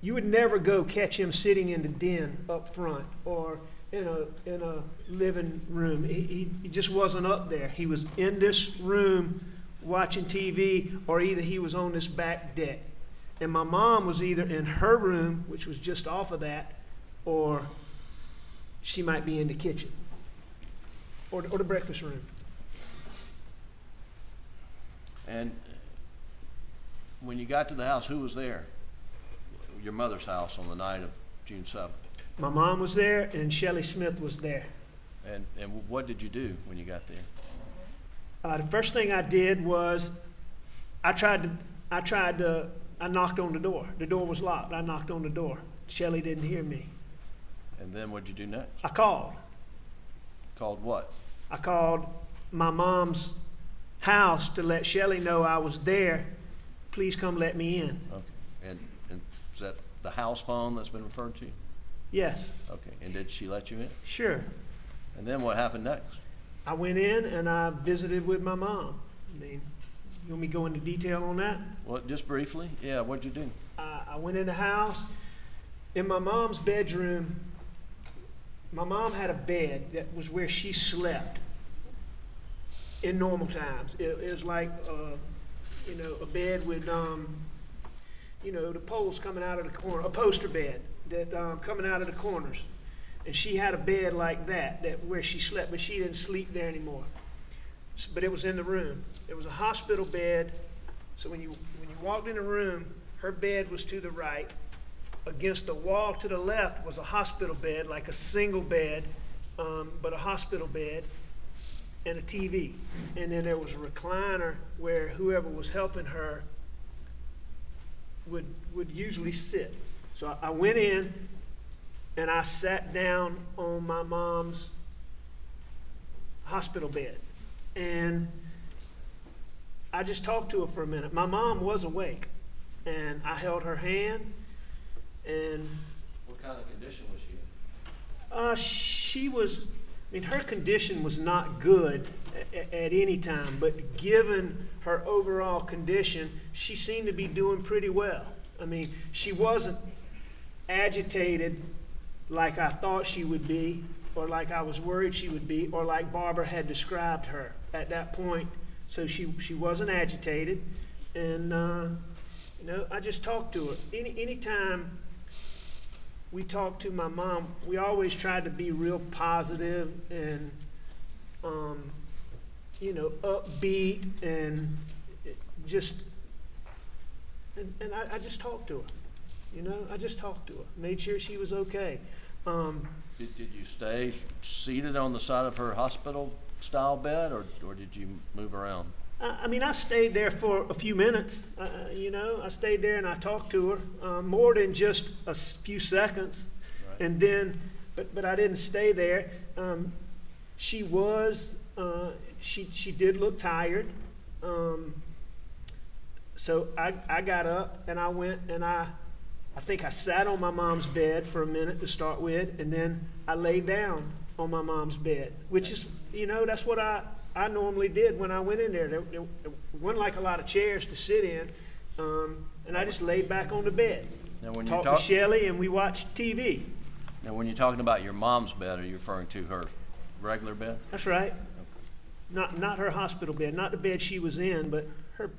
you would never go catch him sitting in the den up front or in a living room. He just wasn't up there. He was in this room watching TV, or either he was on this back deck. And my mom was either in her room, which was just off of that, or she might be in the kitchen or the breakfast room. And when you got to the house, who was there? Your mother's house on the night of June 7th. My mom was there, and Shelley Smith was there. And what did you do when you got there? The first thing I did was I knocked on the door. The door was locked. I knocked on the door. Shelley didn't hear me. And then what'd you do next? I called. Called what? I called my mom's house to let Shelley know I was there. Please come let me in. Okay. And is that the house phone that's been referred to? Yes, Okay. And did she let you in? sure. And then what happened next? I went in and I visited with my mom. I mean, you want me to go into detail on that? Well, just briefly. Yeah, what'd you do? I went in the house. In my mom's bedroom, my mom had a bed that was where she slept in normal times. It was like, a bed with, the poles coming out of the corner, a poster bed that coming out of the corners. And she had a bed like that where she slept, but she didn't sleep there anymore. But it was in the room. It was a hospital bed. So when you walked in the room, her bed was to the right. Against the wall to the left was a hospital bed, like a single bed, but a hospital bed, and a TV. And then there was a recliner where whoever was helping her would usually sit. So I went in and I sat down on my mom's hospital bed. And I just talked to her for a minute. My mom was awake, and I held her hand. And What kind of condition was she in? her condition was not good at any time, but given her overall condition, she seemed to be doing pretty well. I mean, she wasn't agitated like I thought she would be, or like I was worried she would be, or like Barbara had described her at that point. So she wasn't agitated, and I just talked to her. Anytime we talked to my mom, we always tried to be real positive and upbeat, and I just talked to her. I just talked to her, made sure she was okay. Did you stay seated on the side of her hospital-style bed, or did you move around? I stayed there for a few minutes. I stayed there and I talked to her more than just a few seconds. Right. And then, but I didn't stay there. She did look tired. So I got up and I went and I think I sat on my mom's bed for a minute to start with, and then I laid down on my mom's bed, which is, that's what I normally did when I went in there. There wasn't like a lot of chairs to sit in, and I just laid back on the bed. Now, when you Talked to Shelley, and we watched TV. Now, when you're talking about your mom's bed, are you referring to her regular bed? That's right. Not her hospital bed, not the bed she was in, but her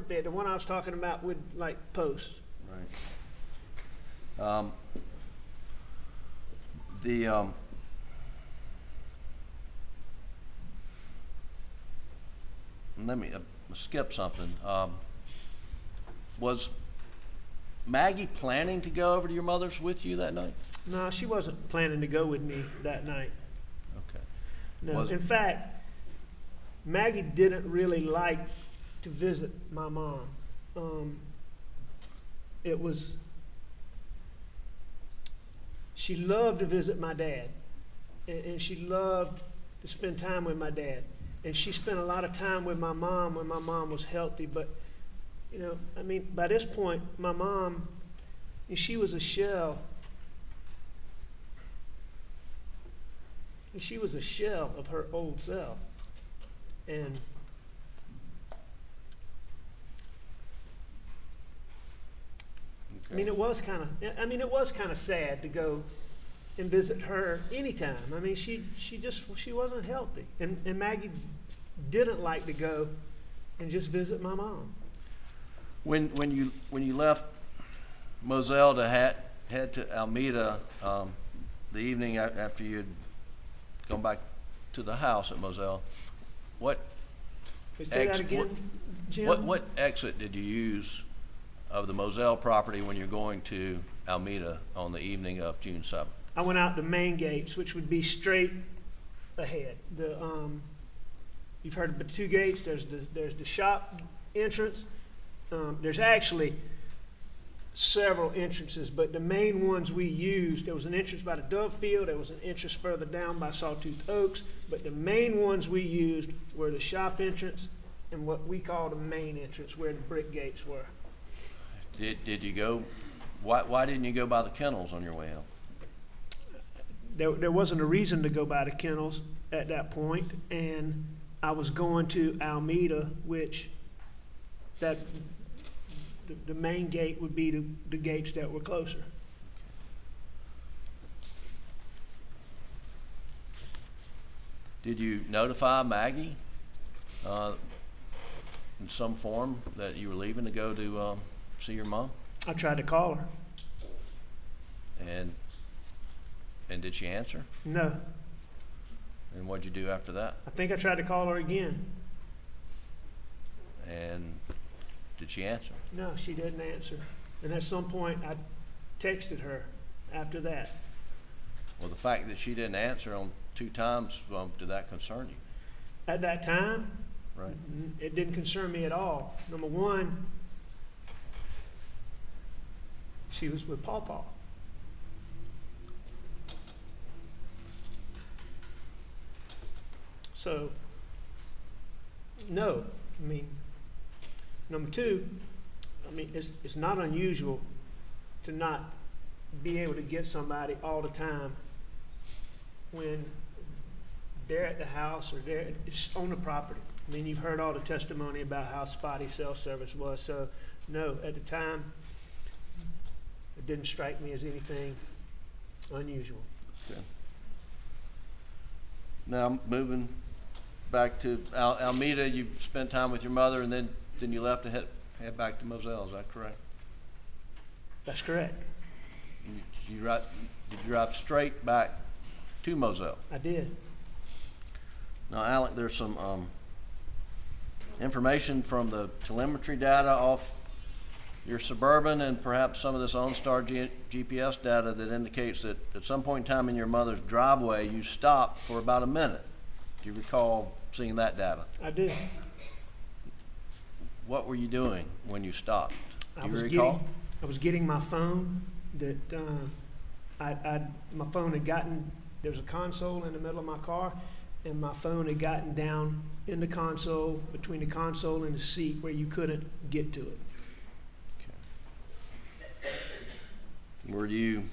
bed, the one I was talking about with like posts. Right. Let me skip something. Was Maggie planning to go over to your mother's with you that night? No, she wasn't planning to go with me that night. Okay. No. In fact, Maggie didn't really like to visit my mom. She loved to visit my dad, and she loved to spend time with my dad. And she spent a lot of time with my mom when my mom was healthy. But, by this point, my mom, she was a shell. She was a shell of her old self. And Okay. it was kind of sad to go and visit her anytime. She wasn't healthy, and Maggie didn't like to go and just visit my mom. When you left Moselle to head to Alameda the evening after you'd gone back to the house at Moselle, what Say that again, Jim? what exit did you use of the Moselle property when you're going to Alameda on the evening of June 7th? I went out the main gates, which would be straight ahead. You've heard of the two gates. There's the shop entrance. There's actually several entrances, but the main ones we used, there was an entrance by the Dove Field, there was an entrance further down by Sawtooth Oaks, but the main ones we used were the shop entrance and what we call the main entrance, where the brick gates were. Did you go? Why didn't you go by the kennels on your way out? There wasn't a reason to go by the kennels at that point, and I was going to Alameda, which the main gate would be the gates that were closer. Did you notify Maggie in some form that you were leaving to go to see your mom? I tried to call her. And did she answer? No. And what'd you do after that? I think I tried to call her again. And did she answer? No, she didn't answer. And at some point, I texted her after that. Well, the fact that she didn't answer on 2 times, did that concern you? At that time, Right. it didn't concern me at all. Number one, she was with Paw. So, no. I mean, number two, it's not unusual to not be able to get somebody all the time when they're at the house or they're on the property. I mean, you've heard all the testimony about how spotty cell service was. So, no, at the time, it didn't strike me as anything unusual. Okay. Now, moving back to Alameda, you spent time with your mother, and then you left to head back to Moselle. Is that correct? That's correct. Did you drive straight back to Moselle? I did. Now, Alec, there's some information from the telemetry data off your Suburban and perhaps some of this OnStar GPS data that indicates that at some point in time in your mother's driveway, you stopped for about a minute. Do you recall seeing that data? I did. What were you doing when you stopped? Do you I recall? was getting my phone. That my phone had gotten. There was a console in the middle of my car, and my phone had gotten down in the console, between the console and the seat, where you couldn't get to it. Okay. Were you,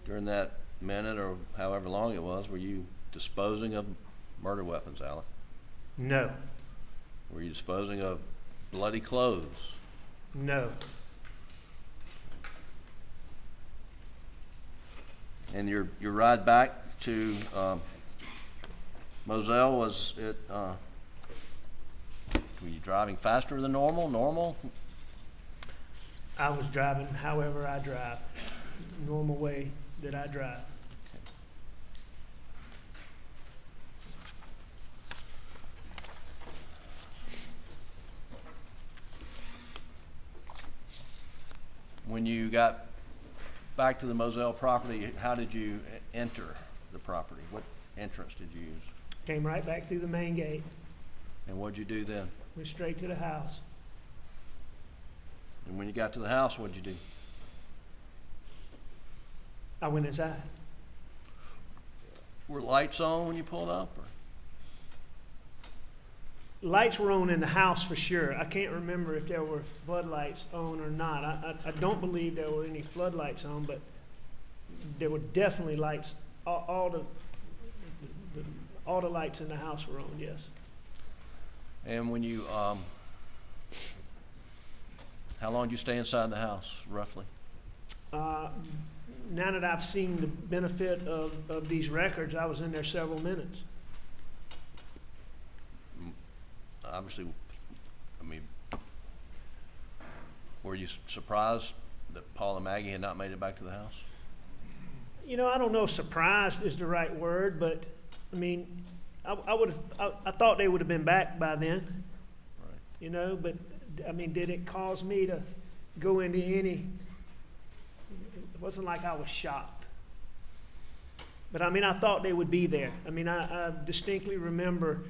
during that minute or however long it was, were you disposing of murder weapons, Alec? No. Were you disposing of bloody clothes? No. And your ride back to Moselle, was it, were you driving faster than normal? I was driving however I drive, normal way that I drive. When you got back to the Moselle property, how did you enter the property? What entrance did you use? Came right back through the main gate, And what'd you do then? went straight to the house. And when you got to the house, what'd you do? I went inside. Were lights on when you pulled up? Or? Lights were on in the house for sure. I can't remember if there were floodlights on or not. I don't believe there were any floodlights on, but there were definitely lights. All the lights in the house were on, yes. And when you, how long did you stay inside the house, roughly? Now that I've seen the benefit of these records, I was in there several minutes. Obviously, I mean, Were you surprised that Paul and Maggie had not made it back to the house? You know, I don't know if surprised is the right word, but I mean, I thought they would have been back by then. Right. You know, but I mean, did it cause me to go into any? It wasn't like I was shocked. But I mean, I thought they would be there. I mean, I distinctly remember,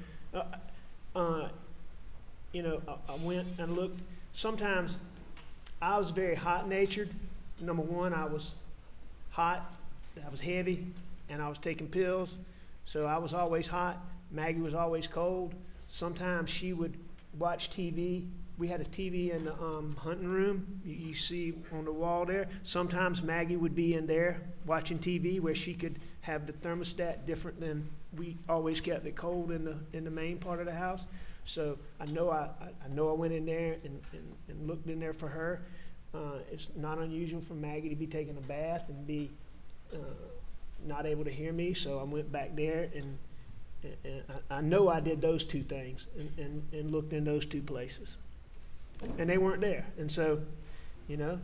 you know, I went and looked. Sometimes I was very hot-natured. Number one, I was hot, I was heavy, and I was taking pills. So I was always hot. Maggie was always cold. Sometimes she would watch TV. We had a TV in the hunting room. You see on the wall there. Sometimes Maggie would be in there watching TV where she could have the thermostat different than we always kept it cold in the main part of the house. So I know I went in there and looked in there for her. It's not unusual for Maggie to be taking a bath and be not able to hear me, so I went back there and I know I did those two things and looked in those two places. And they weren't there. And so, you know,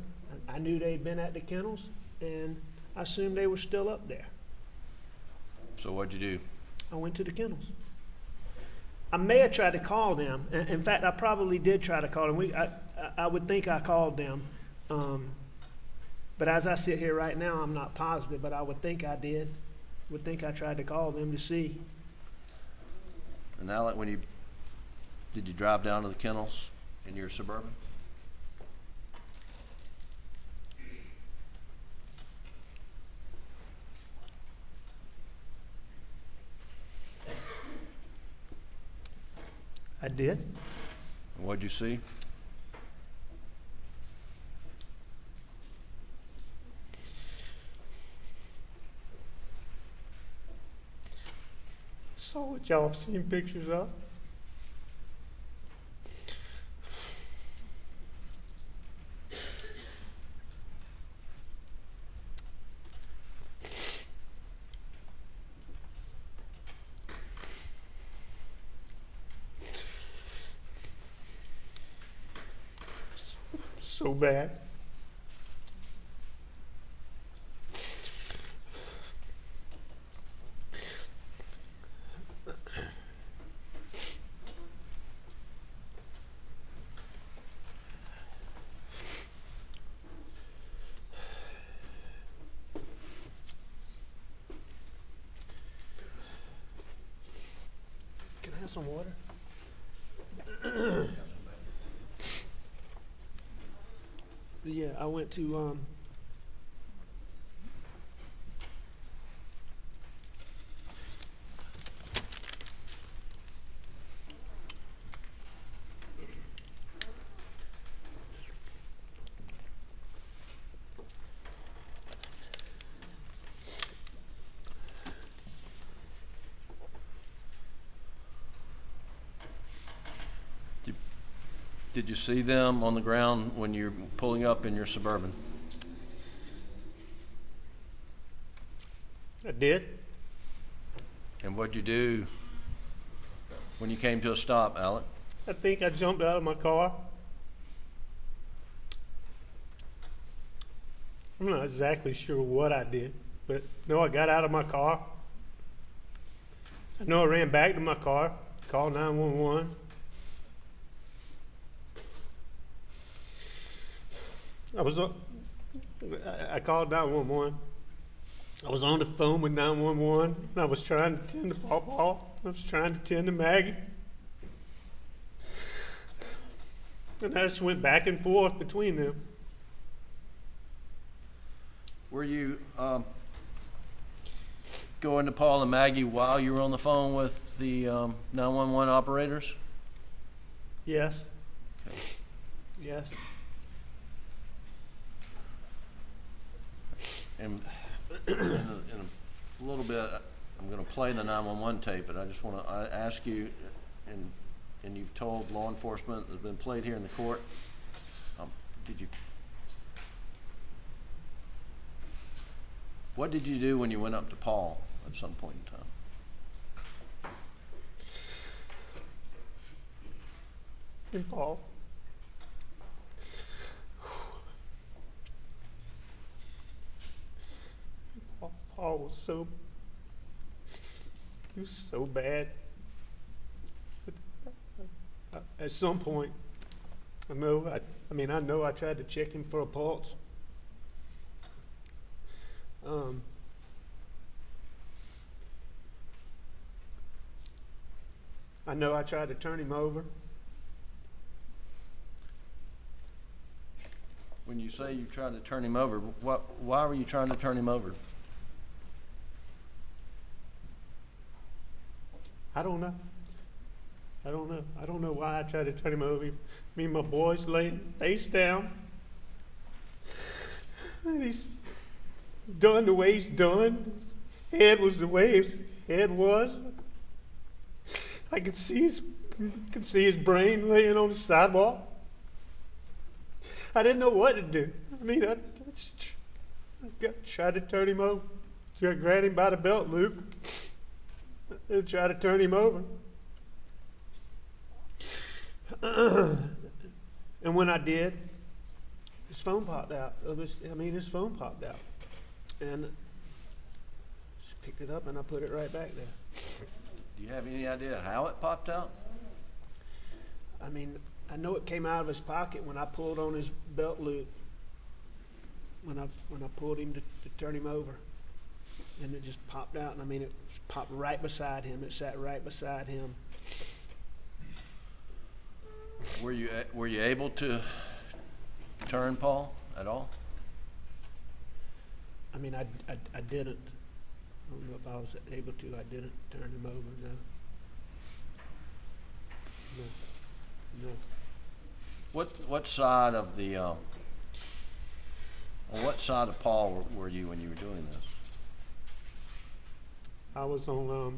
I knew they'd been at the kennels and I assumed they were still up there. So what'd you do? I went to the kennels. I may have tried to call them. In fact, I probably did try to call them. I would think I called them. But as I sit here right now, I'm not positive, but I would think I did. Would think I tried to call them to see. And Alec, did you drive down to the kennels in your Suburban? I did. And what'd you see? Saw what y'all have seen pictures of. So bad. Can I have some water? Yeah, I went to Did you see them on the ground when you're pulling up in your Suburban? I did. And what'd you do when you came to a stop, Alec? I think I jumped out of my car. I'm not exactly sure what I did, but no, I got out of my car. I know I ran back to my car, called 911. I called 911. I was on the phone with 911, and I was trying to tend to Pawpaw. I was trying to tend to Maggie. And I just went back and forth between them. Were you going to Paul and Maggie while you were on the phone with the 911 operators? Yes. Okay. Yes. And in a little bit, I'm going to play the 911 tape, but I just want to ask you, and you've told law enforcement that's been played here in the court, what did you do when you went up to Paul at some point in time? And Paul, Paul was he was so bad. At some point, I know I tried to check him for a pulse. I know I tried to turn him over. When you say you tried to turn him over, why were you trying to turn him over? I don't know. I don't know why I tried to turn him over. Me and my boys laying face down. And he's done the way he's done. His head was the way his head was. I could see his brain laying on the sidewalk. I didn't know what to do. I mean, I tried to turn him over. So I grabbed him by the belt loop and tried to turn him over. And when I did, his phone popped out. His phone popped out. And I just picked it up and I put it right back there. Do you have any idea how it popped out? I mean, I know it came out of his pocket when I pulled on his belt loop. When I pulled him to turn him over. And it just popped out. And I mean, it popped right beside him. It sat right beside him. Were you able to turn Paul at all? I mean, I didn't. I don't know if I was able to. I didn't turn him over, no. No. What side of the on what side of Paul were you when you were doing this? I was on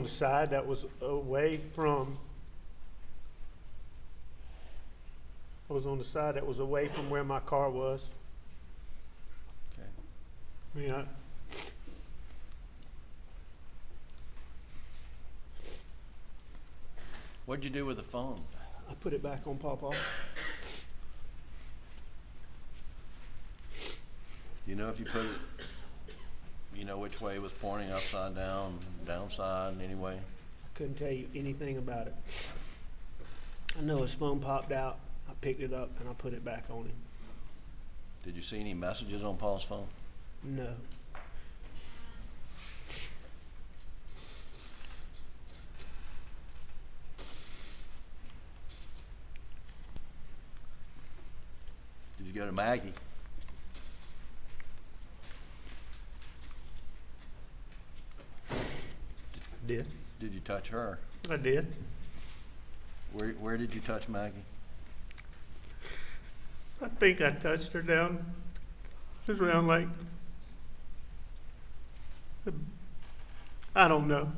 the side that was away from. I was on the side that was away from where my car was. Okay. I mean, What'd you do with the phone? I put it back on Pawpaw. You know if you put it, you know which way it was pointing, upside down, downside, anyway? I couldn't tell you anything about it. I know his phone popped out. I picked it up and I put it back on him. Did you see any messages on Paul's phone? No. Did you go to Maggie? Did. Did you touch her? I did. Where did you touch Maggie? I think I touched her down just around like, I don't know.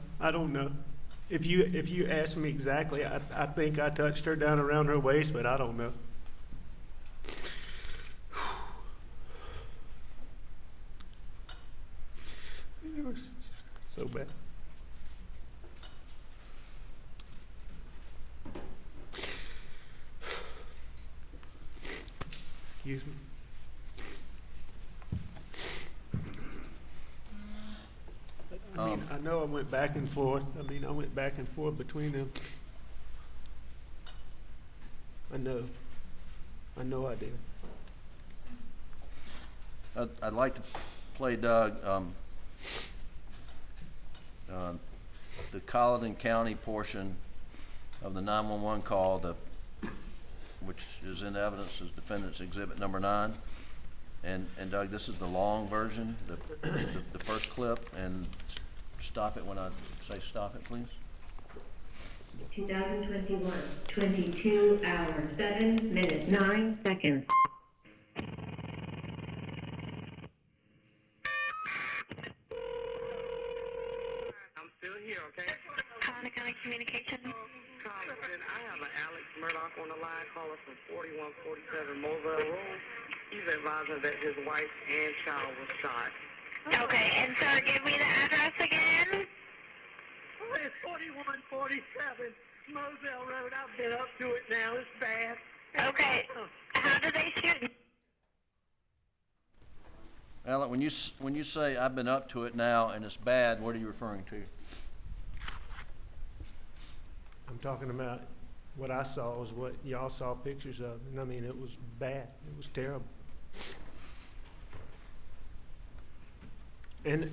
If you ask me exactly, I think I touched her down around her waist, but I don't know. It was so bad. Excuse me. I know I went back and forth. I went back and forth between them. I know I did. I'd like to play, Doug, the Colleton County portion of the 911 call, which is in evidence as Defendant's Exhibit Number 9. And Doug, this is the long version, the first clip, and stop it when I say stop it, please. 2021, 22 hours, 7 minutes, 9 seconds. I'm still here, okay? County Communications. Congressman, I have an Alex Murdaugh on the line calling from 4147 Murdaugh Road. He's advising that his wife and child was shot. Okay, and sir, give me the address again. It's 4147 Moselle Road. I've been up to it now. It's bad. Okay, how did they shoot? Alan, when you say I've been up to it now and it's bad, what are you referring to? I'm talking about what I saw was what y'all saw pictures of, and I mean, it was bad. It was terrible. And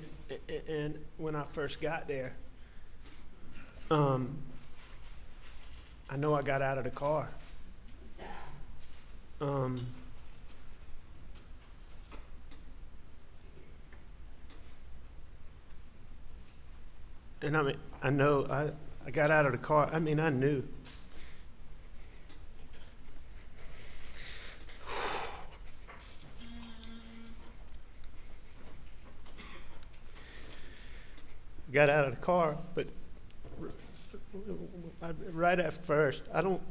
when I first got there, I know I got out of the car. And I mean, I know I got out of the car. I mean, I knew. Got out of the car, but right at first, I don't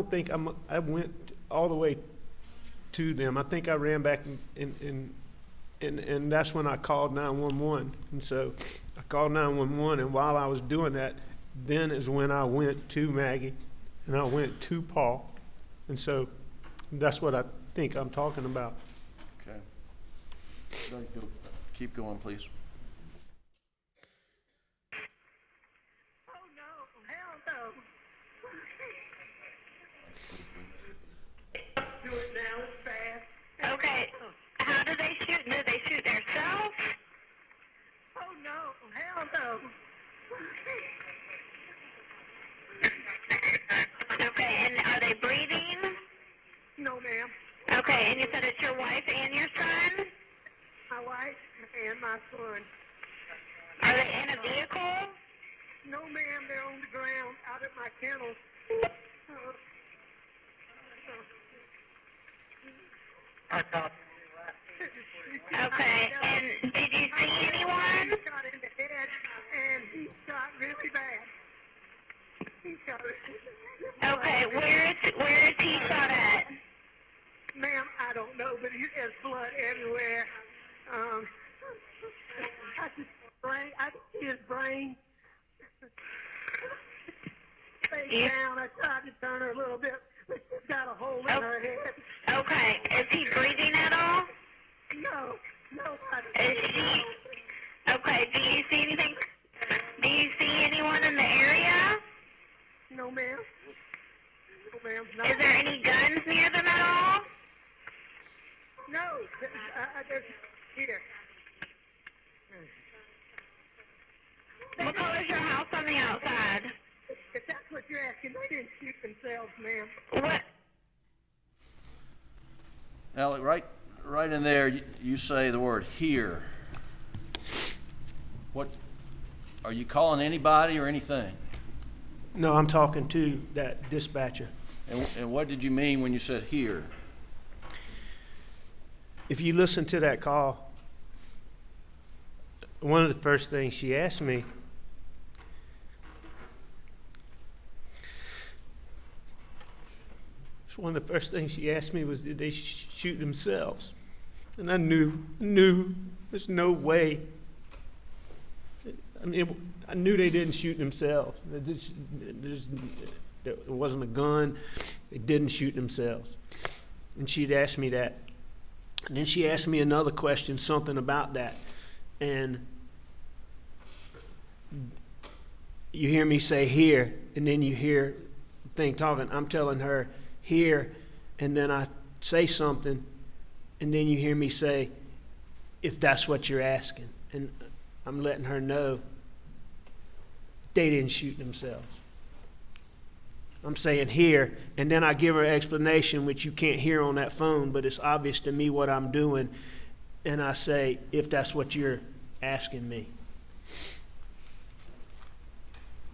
think I went all the way to them. I think I ran back and that's when I called 911. And so I called 911, and while I was doing that, then is when I went to Maggie and I went to Paul. And so that's what I think I'm talking about. Okay. Keep going, please. Oh, no. Hell no. Do it now. It's fast. Okay, how do they shoot? Do they shoot themselves? Oh, no. Hell no. Okay, and are they breathing? No, ma'am. Okay, and you said it's your wife and your son? My wife and my son. Are they in a vehicle? No, ma'am. They're on the ground out at my kennel. Okay, and did you see anyone? He shot in the head, and he shot really bad. He shot Okay, where is he shot at? Ma'am, I don't know, but there's blood everywhere. I just see his brain. Face down. I tried to turn her a little bit, but she's got a hole in her head. Okay, is he breathing at all? No, Is he? Okay, do you see anything? Do you see anyone in the area? No, ma'am. No, ma'am. No. Is there any guns near them at all? No, there's here. What color is your house on the outside? If that's what you're asking, they didn't shoot themselves, ma'am. What? Alec, right in there, you say the word here. What, are you calling anybody or anything? No, I'm talking to that dispatcher. And what did you mean when you said here? If you listen to that call, one of the first things she asked me, one of the first things she asked me was, did they shoot themselves? And I knew there's no way. I mean, I knew they didn't shoot themselves. There wasn't a gun. They didn't shoot themselves. And she'd asked me that. And then she asked me another question, something about that. And you hear me say here, and then you hear the thing talking. I'm telling her here, and then I say something, and then you hear me say, if that's what you're asking. And I'm letting her know they didn't shoot themselves. I'm saying here, and then I give her an explanation, which you can't hear on that phone, but it's obvious to me what I'm doing. And I say, if that's what you're asking me.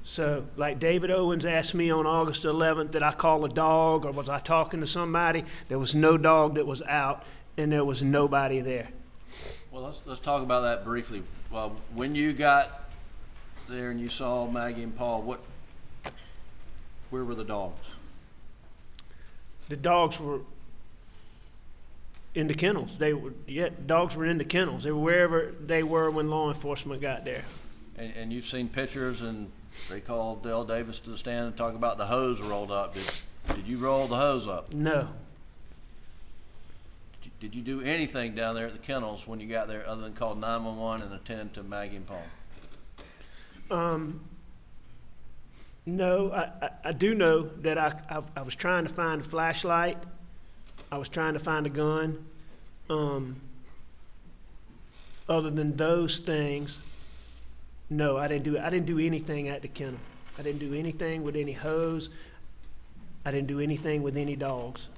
So, like David Owens asked me on August 11th, did I call a dog or was I talking to somebody? There was no dog that was out, and there was nobody there. Well, let's talk about that briefly. Well, when you got there and you saw Maggie and Paul, where were the dogs? The dogs were in the kennels. Dogs were in the kennels. They were wherever they were when law enforcement got there. And you've seen pictures, and they called Dale Davis to the stand and talk about the hose rolled up. Did you roll the hose up? No. Did you do anything down there at the kennels when you got there other than call 911 and attend to Maggie and Paul? No, I do know that I was trying to find a flashlight. I was trying to find a gun. Other than those things, no, I didn't do anything at the kennel. I didn't do anything with any hose. I didn't do anything with any dogs.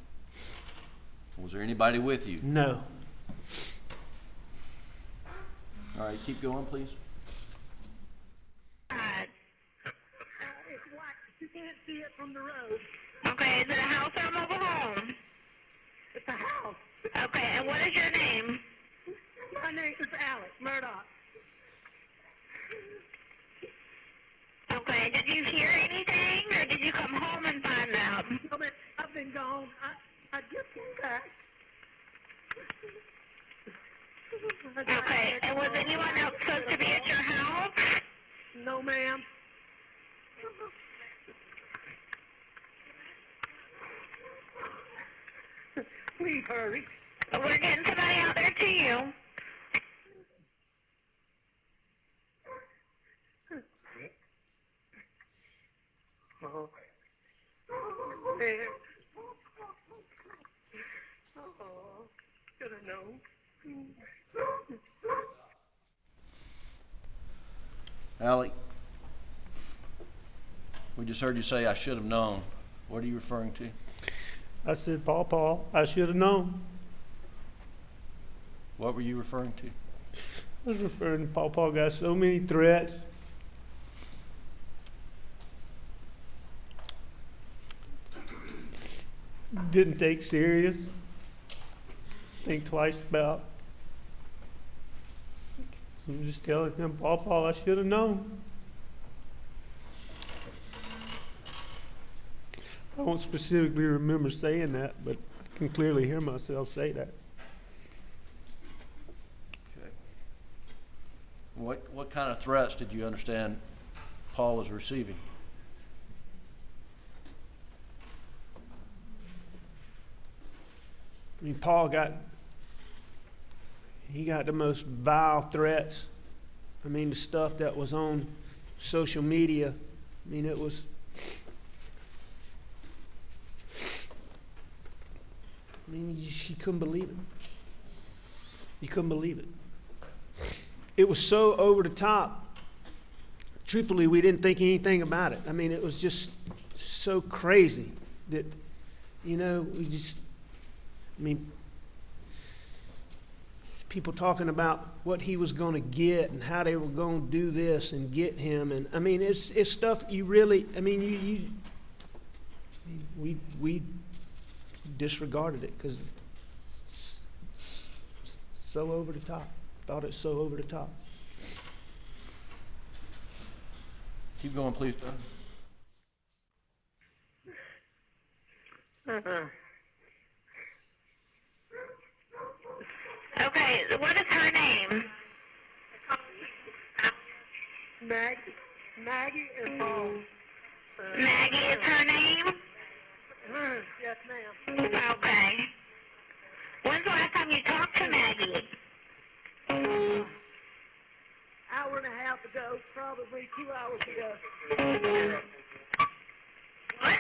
Was there anybody with you? No. All right, keep going, please. It's white. You can't see it from the road. Okay, is it a house or a mobile home? It's a house. Okay, and what is your name? My name is Alex Murdaugh. Okay, did you hear anything, or did you come home and find out? No, man, I've been gone. I just came back. Okay, and was anyone else supposed to be at your house? No, ma'am. Please hurry. We're getting somebody out there to you. Oh. There. Oh, should have known. Alec, we just heard you say, I should have known. What are you referring to? I said, Paw, I should have known. What were you referring to? I was referring to Paw got so many threats. Didn't take serious. Think twice about. So I'm just telling him, Paw, I should have known. I won't specifically remember saying that, but I can clearly hear myself say that. Okay. What kind of threats did you understand Paul was receiving? I mean, Paul got the most vile threats. I mean, the stuff that was on social media, I mean, it was, I mean, you couldn't believe it. You couldn't believe it. It was so over the top. Truthfully, we didn't think anything about it. I mean, it was just so crazy that, you know, I mean, people talking about what he was going to get and how they were going to do this and get him. And I mean, it's stuff you really, I mean, we disregarded it because it's so over the top. Thought it's so over the top. Keep going, please, Doug. Okay, what is her name? Maggie and Paul. Maggie is her name? Yes, ma'am. Okay. When's the last time you talked to Maggie? Hour and a half ago, probably 2 hours ago. What?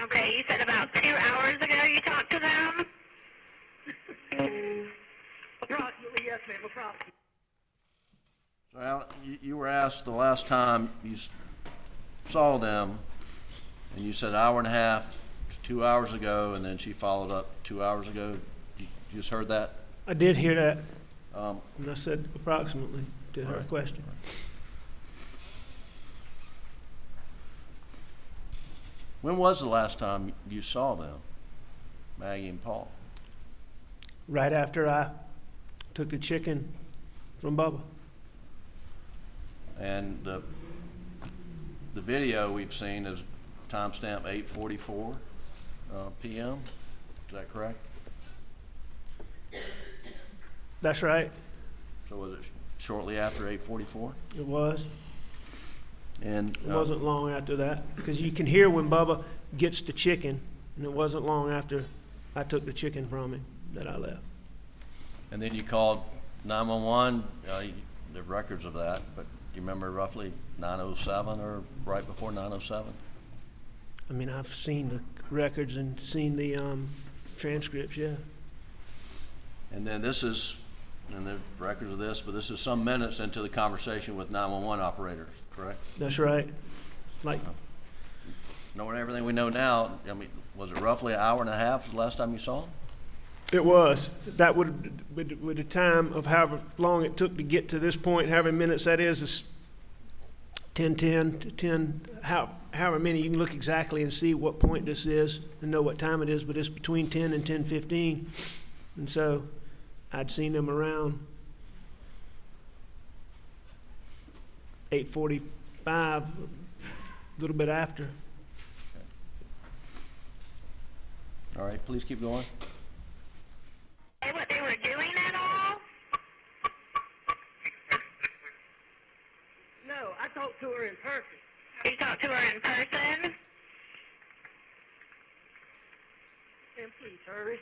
Okay, you said about 2 hours ago you talked to them? Approximately, yes, ma'am, approximately. So, Alec, you were asked the last time you saw them, and you said hour and a half to 2 hours ago, and then she followed up 2 hours ago. You just heard that? I did hear that, and I said approximately to her Right. question. When was the last time you saw them, Maggie and Paul? Right after I took the chicken from Bubba. And the video we've seen is timestamp 8:44 p.m. Is that correct? That's right. So was it shortly after 8:44? It was. And It wasn't long after that, because you can hear when Bubba gets the chicken, and it wasn't long after I took the chicken from him that I left. and then you called 911. There are records of that, but do you remember roughly 9:07 or right before 9:07? I mean, I've seen the records and seen the transcripts, yeah. And then this is, and the records of this, but this is some minutes into the conversation with 911 operators, correct? That's right. Like, Knowing everything we know now, I mean, was it roughly an hour and a half the last time you saw him? it was. That would, with the time of however long it took to get to this point, however many minutes that is 10:10 to 10, however many, you can look exactly and see what point this is and know what time it is, but it's between 10 and 10:15. And so I'd seen them around 8:45, a little bit after. All right, please keep going. What they were doing at all? No, I talked to her in person. You talked to her in person? And please hurry.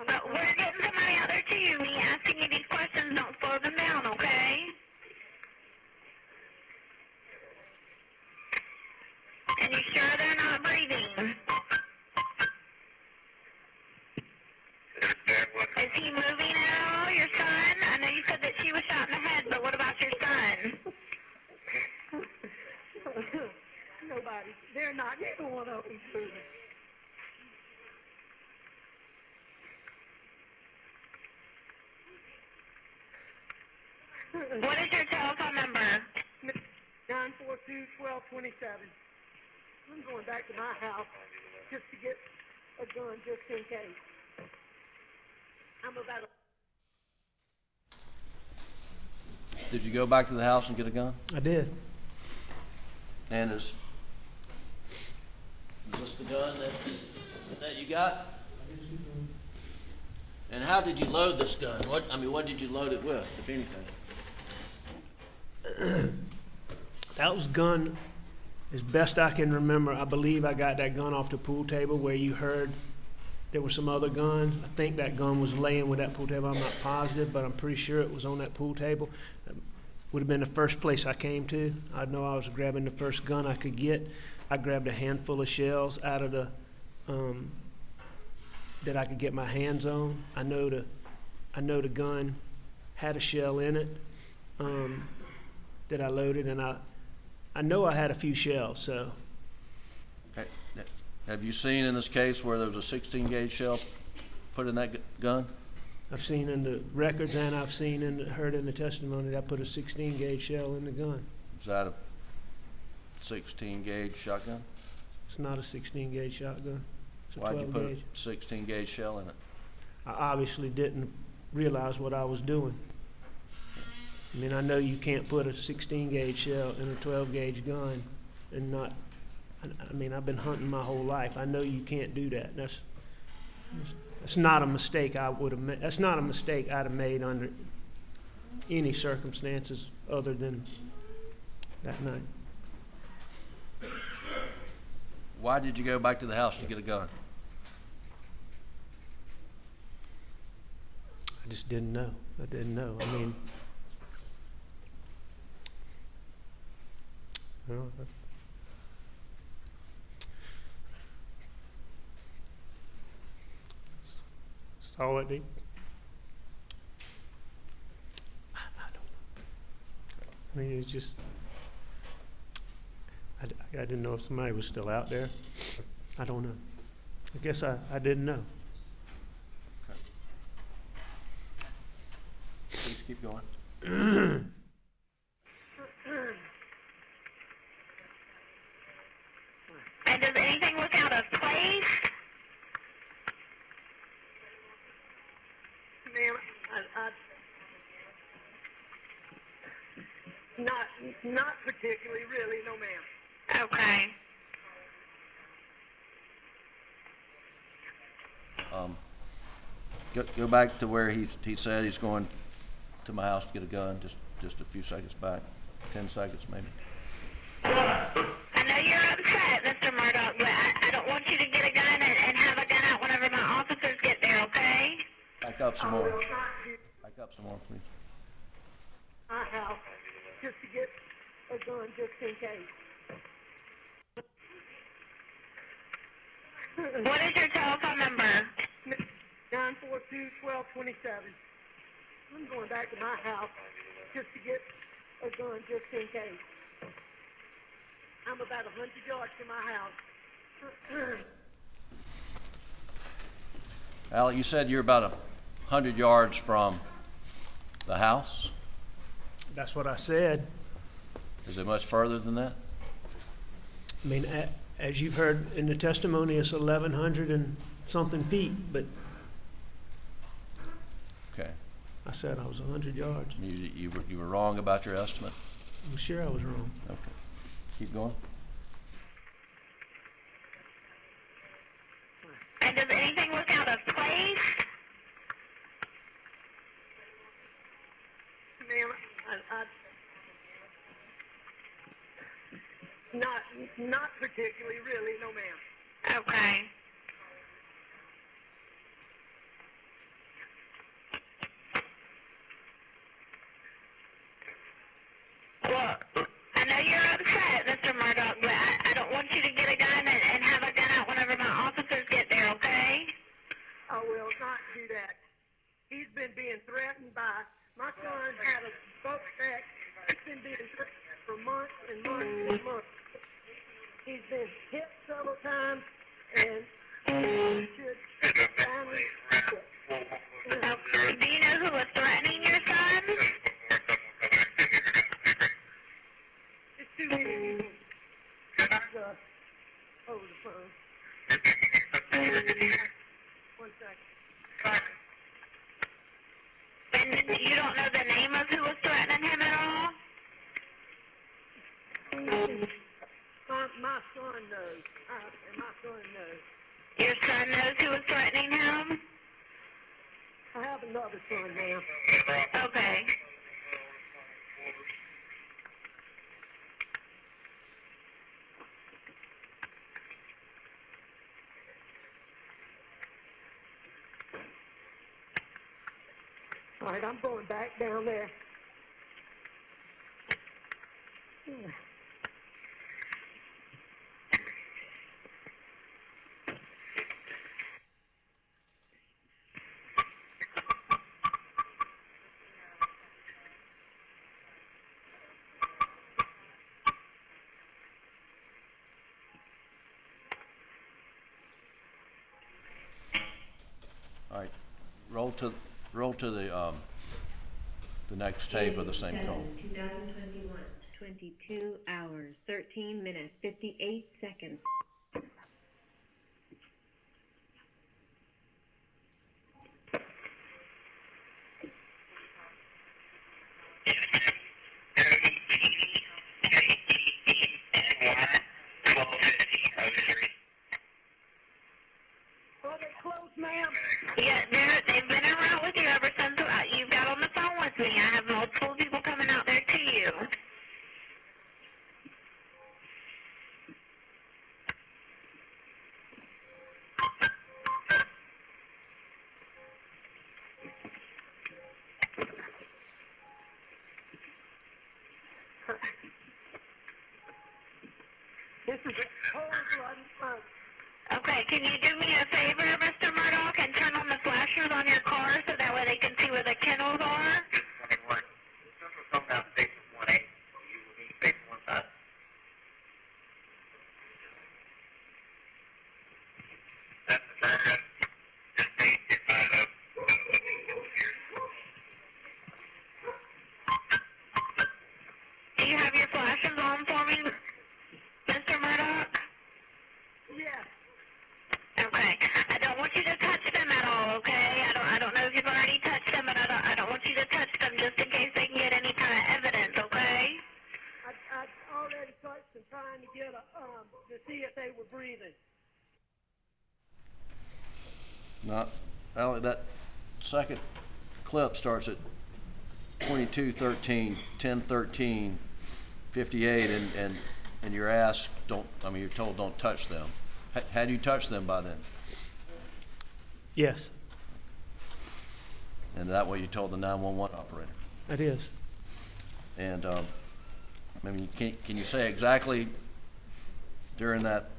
But we're getting somebody out there too. Me asking you these questions, don't slow them down, okay? And you sure they're not breathing? Is he moving at all, your son? I know you said that she was shot in the head, but what about your son? Nobody. They're not. Neither one of them's moving. What is your telephone number? 942-1227. I'm going back to my house just to get a gun just in case. I'm about Did you go back to the house and get a gun? I did. And is this the gun that you got? And how did you load this gun? What did you load it with, if anything? That was gun, as best I can remember. I believe I got that gun off the pool table where you heard there were some other guns. I think that gun was laying with that pool table. I'm not positive, but I'm pretty sure it was on that pool table. That would have been the first place I came to. I know I was grabbing the first gun I could get. I grabbed a handful of shells out of the that I could get my hands on. I know the gun had a shell in it that I loaded, and I know I had a few shells. So. Have you seen in this case where there was a 16 gauge shell put in that gun? I've seen in the records and I've seen heard in the testimony that I put a 16 gauge shell in the gun. Is that a 16 gauge shotgun? It's not a 16 gauge shotgun. It's a Why'd you 12 put gauge. a 16 gauge shell in it? I obviously didn't realize what I was doing. I mean, I know you can't put a 16 gauge shell in a 12 gauge gun and not. I mean, I've been hunting my whole life. I know you can't do that. That's not a mistake I would have made. That's not a mistake I'd have made under any circumstances other than that night. Why did you go back to the house to get a gun? I just didn't know. I didn't know. I mean, Saw it, I don't know. I mean, it's just, I didn't know if somebody was still out there. I don't know. I guess I didn't know. Please keep going. And does anything look out of place? ma'am, not particularly, really, no, ma'am. Okay. Go back to where he said he's going to my house to get a gun, just a few seconds back, 10 seconds maybe. up some more. Back up some more, please. My house just to get a gun just in case. What is your telephone number? 942-1227. I'm going back to my house just to get a gun just in case. I'm about 100 yards from my house. Alec, you said you're about 100 yards from the house? That's what I said. Is it much further than that? I mean, as you've heard in the testimony, it's 1,100 and something feet, but Okay. I said I was 100 yards. You were wrong about your estimate? I'm sure I was wrong. Okay. Keep going. And does anything look out of place? Ma'am, not particularly, really, no, ma'am. Okay. Well, I know you're upset, Mr. Murdaugh, but I don't want you to get a gun and have a gun out whenever my officers get there, okay? I will not do that. He's been being threatened by, my son had a boat wreck. He's been being threatened for months and months and months. He's been hit several times, and he should finally quit. Do you know who was threatening your son? It's too many people. Over the phone. One second. And you don't know the name of who was threatening him at all? My son knows. And my son knows. Your son knows who was threatening him? I have another son now. Okay. All right, I'm going back down there. All right. Roll to the next tape of the same call. 2021, 22 hours, 13 minutes, 58 seconds. Are they close, ma'am? Yeah, they've been around with you ever since you got on the phone with me. I have multiple people coming out there to you. This is a whole bloody smoke. Okay, can you do me a favor, Mr. Murdaugh, and turn on the flashers on your car so that way they can see where the kennels are? Do you have your flashes on for me, Mr. Murdaugh? Yes. Okay. I don't want you to touch them at all, okay? I don't know if you've already touched them, but I don't want you to touch them just in case they can get any kind of evidence, okay? I already touched them trying to get to see if they were breathing. Not, Alec, that second clip starts at 22:13, 10:13, 58, and you're asked, you're told don't touch them. Had you touched them by then? Yes. And that way you told the 911 operator. That is. And, I mean, can you say exactly during that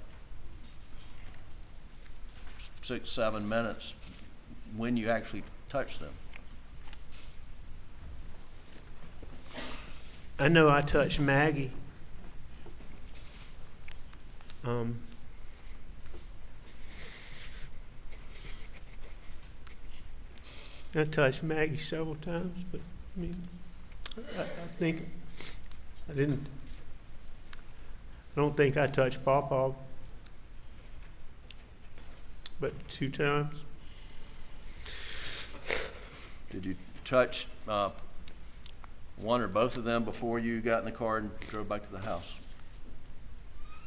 6-7 minutes when you actually touched them? I know I touched Maggie. I touched Maggie several times, but I mean, I think I didn't. I don't think I touched Pawpaw, but 2 times. Did you touch one or both of them before you got in the car and drove back to the house?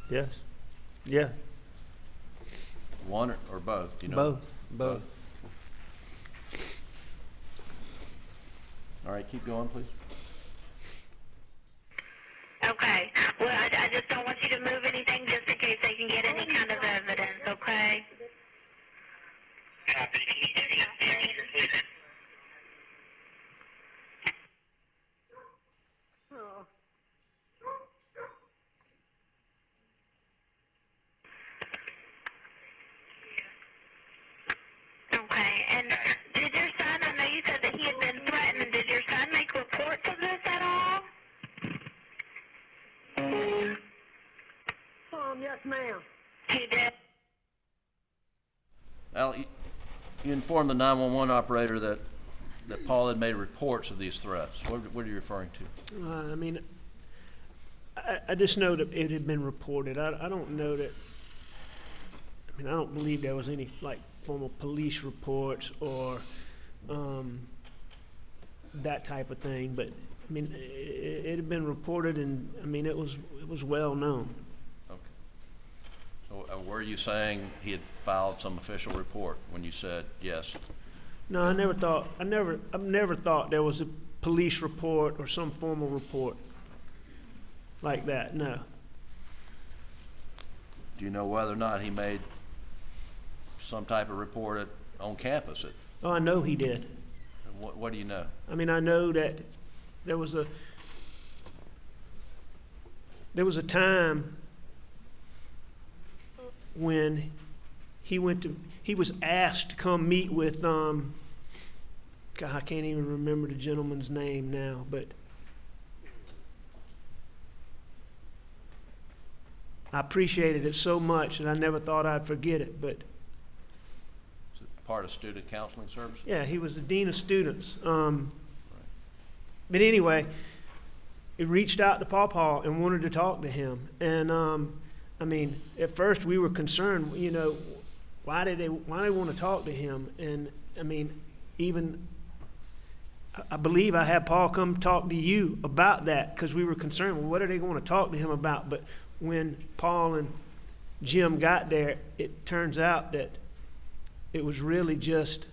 Yes. Yeah. One or both? Do you know? Both. All right, keep going, please. Okay. Well, I just don't want you to move anything just in case they can get any kind of evidence, okay? Oh. Okay. And did your son, I know you said that he had been threatened, did your son make reports of this at all? Yes, ma'am. He did. Al, you informed the 911 operator that Paul had made reports of these threats. What are you referring to? I mean, I just know that it had been reported. I don't know that. I mean, I don't believe there was any like formal police reports or that type of thing. But I mean, it had been reported, and I mean, it was well known. Okay. So were you saying he had filed some official report when you said yes? No, I never thought. I've never thought there was a police report or some formal report like that. No. Do you know whether or not he made some type of report on campus? Oh, I know he did. What do you know? I mean, I know that there was a time when he was asked to come meet with God, I can't even remember the gentleman's name now, but I appreciated it so much that I never thought I'd forget it. But Is it part of student counseling services? yeah, he was the dean of students. But anyway, he reached out to Pawpaw and wanted to talk to him. And I mean, at first we were concerned, you know, why they want to talk to him? And I mean, even I believe I had Paul come talk to you about that because we were concerned. Well, what are they going to talk to him about? But when Paul and Jim got there, it turns out that it was really just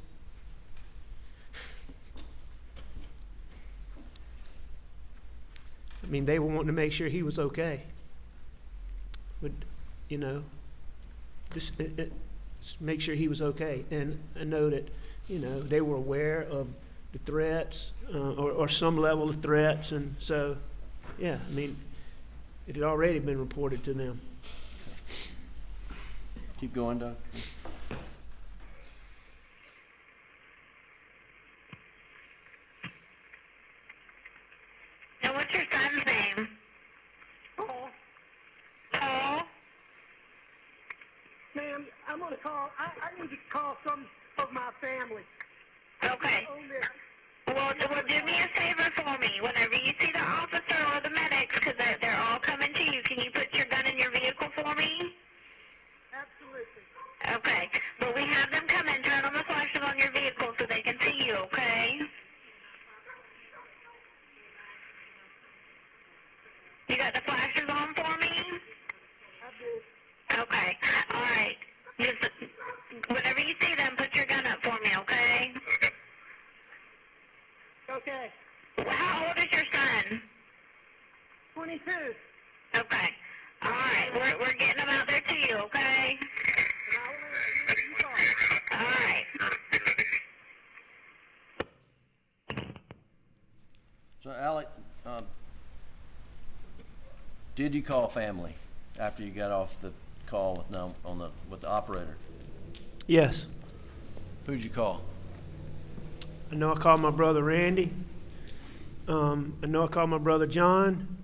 I mean, they were wanting to make sure he was okay. But, you know, just make sure he was okay. And I know that, you know, they were aware of the threats or some level of threats. And so, yeah, I mean, it had already been reported to them. Keep going, Doug. Now, what's your son's name? Paul. Paul? Ma'am, I'm going to call. I need to call some of my family. Okay. On this. Well, do me a favor for me. Whenever you see the officer or the medics, because they're all coming to you, can you put your gun in your vehicle for me? Absolutely. Okay. But we have them come in, turn on the flashes on your vehicle so they can see you, okay? You got the flashers on for me? I did. Okay. All right. Just whenever you see them, put your gun up for me, okay? Okay. How old is your son? 22. Okay. All right. We're getting them out there to you, okay? And I will answer you call. All right. Did you call family after you got off the call with the operator? Yes. Who'd you call? I know I called my brother Randy. I know I called my brother John.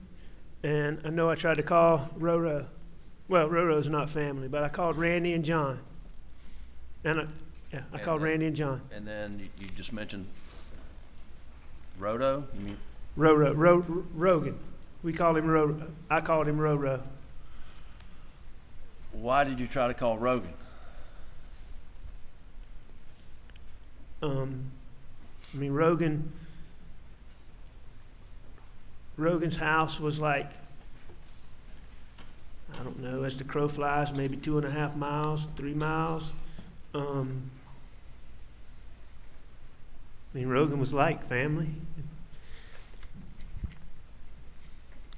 And I know I tried to call Roro. Well, Roro's not family, but I called Randy and John. And I called Randy and John. And then you just mentioned Rodo? You mean? Rogan. We call him Roro. I called him Roro. Why did you try to call Rogan? I mean, Rogan's house was like, I don't know, as the crow flies, maybe 2.5 miles, 3 miles. I mean, Rogan was like family.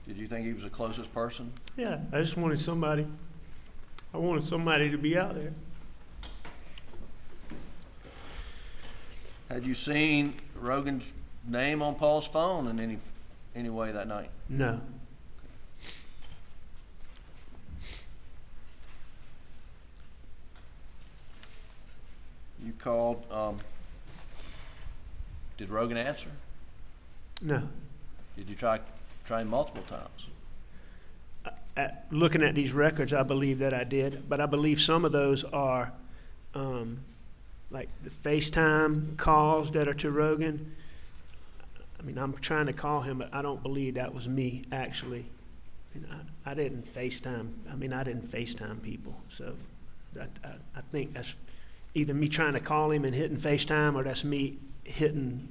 Did you think he was the closest person? Yeah, I just wanted somebody. I wanted somebody to be out there. Had you seen Rogan's name on Paul's phone in any way that night? No. You called, did Rogan answer? No. Did you try him multiple times? Looking at these records, I believe that I did, but I believe some of those are like the FaceTime calls that are to Rogan. I mean, I'm trying to call him, but I don't believe that was me, actually. I mean, I didn't FaceTime. I mean, I didn't FaceTime people. So I think that's either me trying to call him and hitting FaceTime, or that's me hitting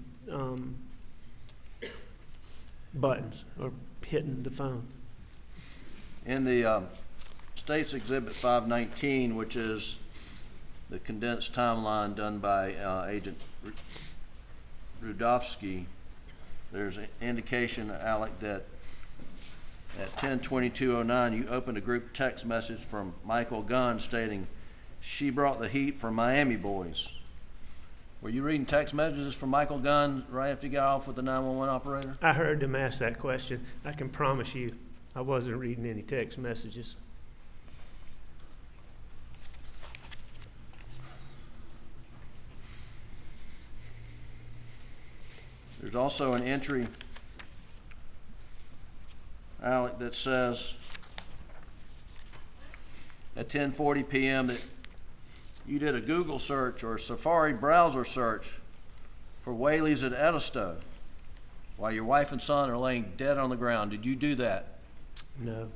buttons or hitting the phone. In the State's Exhibit 519, which is the condensed timeline done by Agent Rudofsky, there's an indication, Alec, that at 10:22:09 you opened a group text message from Michael Gunn stating, "She brought the heat for Miami boys." Were you reading text messages from Michael Gunn right after you got off with the 911 operator? I heard them ask that question. I can promise you I wasn't reading any text messages. There's also an entry, Alec, that says at 10:40 p.m. that you did a Google search or a Safari browser search for Whaley's at Edisto while your wife and son are laying dead on the ground. Did you do that? No.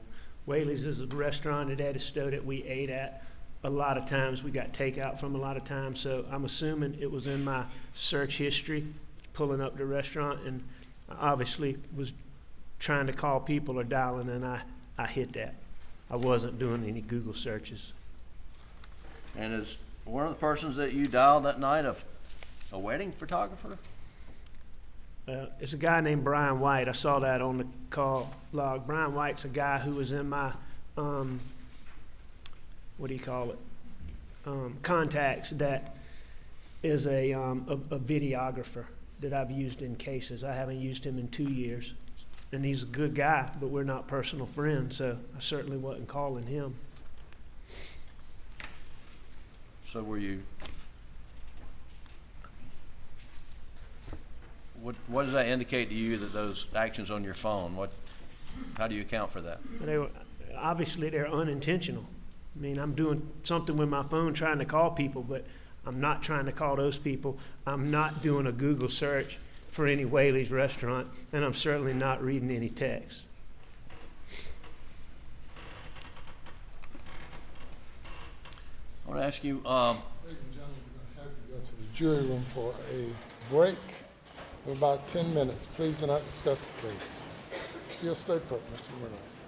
Whaley's is a restaurant at Edisto that we ate at a lot of times. We got takeout from a lot of times, so I'm assuming it was in my search history, pulling up the restaurant, and I obviously was trying to call people or dialing, and I hit that. I wasn't doing any Google searches. And is one of the persons that you dialed that night a wedding photographer? It's a guy named Brian White. I saw that on the call log. Brian White's a guy who was in my, contacts, that is a videographer that I've used in cases. I haven't used him in 2 years. And he's a good guy, but we're not personal friends, so I certainly wasn't calling him. So were you, what does that indicate to you, that those actions on your phone, how do you account for that? Obviously they're unintentional. I mean, I'm doing something with my phone trying to call people, but I'm not trying to call those people. I'm not doing a Google search for any Whaley's restaurant, and I'm certainly not reading any text. I want to ask you, Ladies and gentlemen, we're going to have you go to the jury room for a break of about 10 minutes. Please do not discuss the case. You'll stay put, Mr. Murdaugh.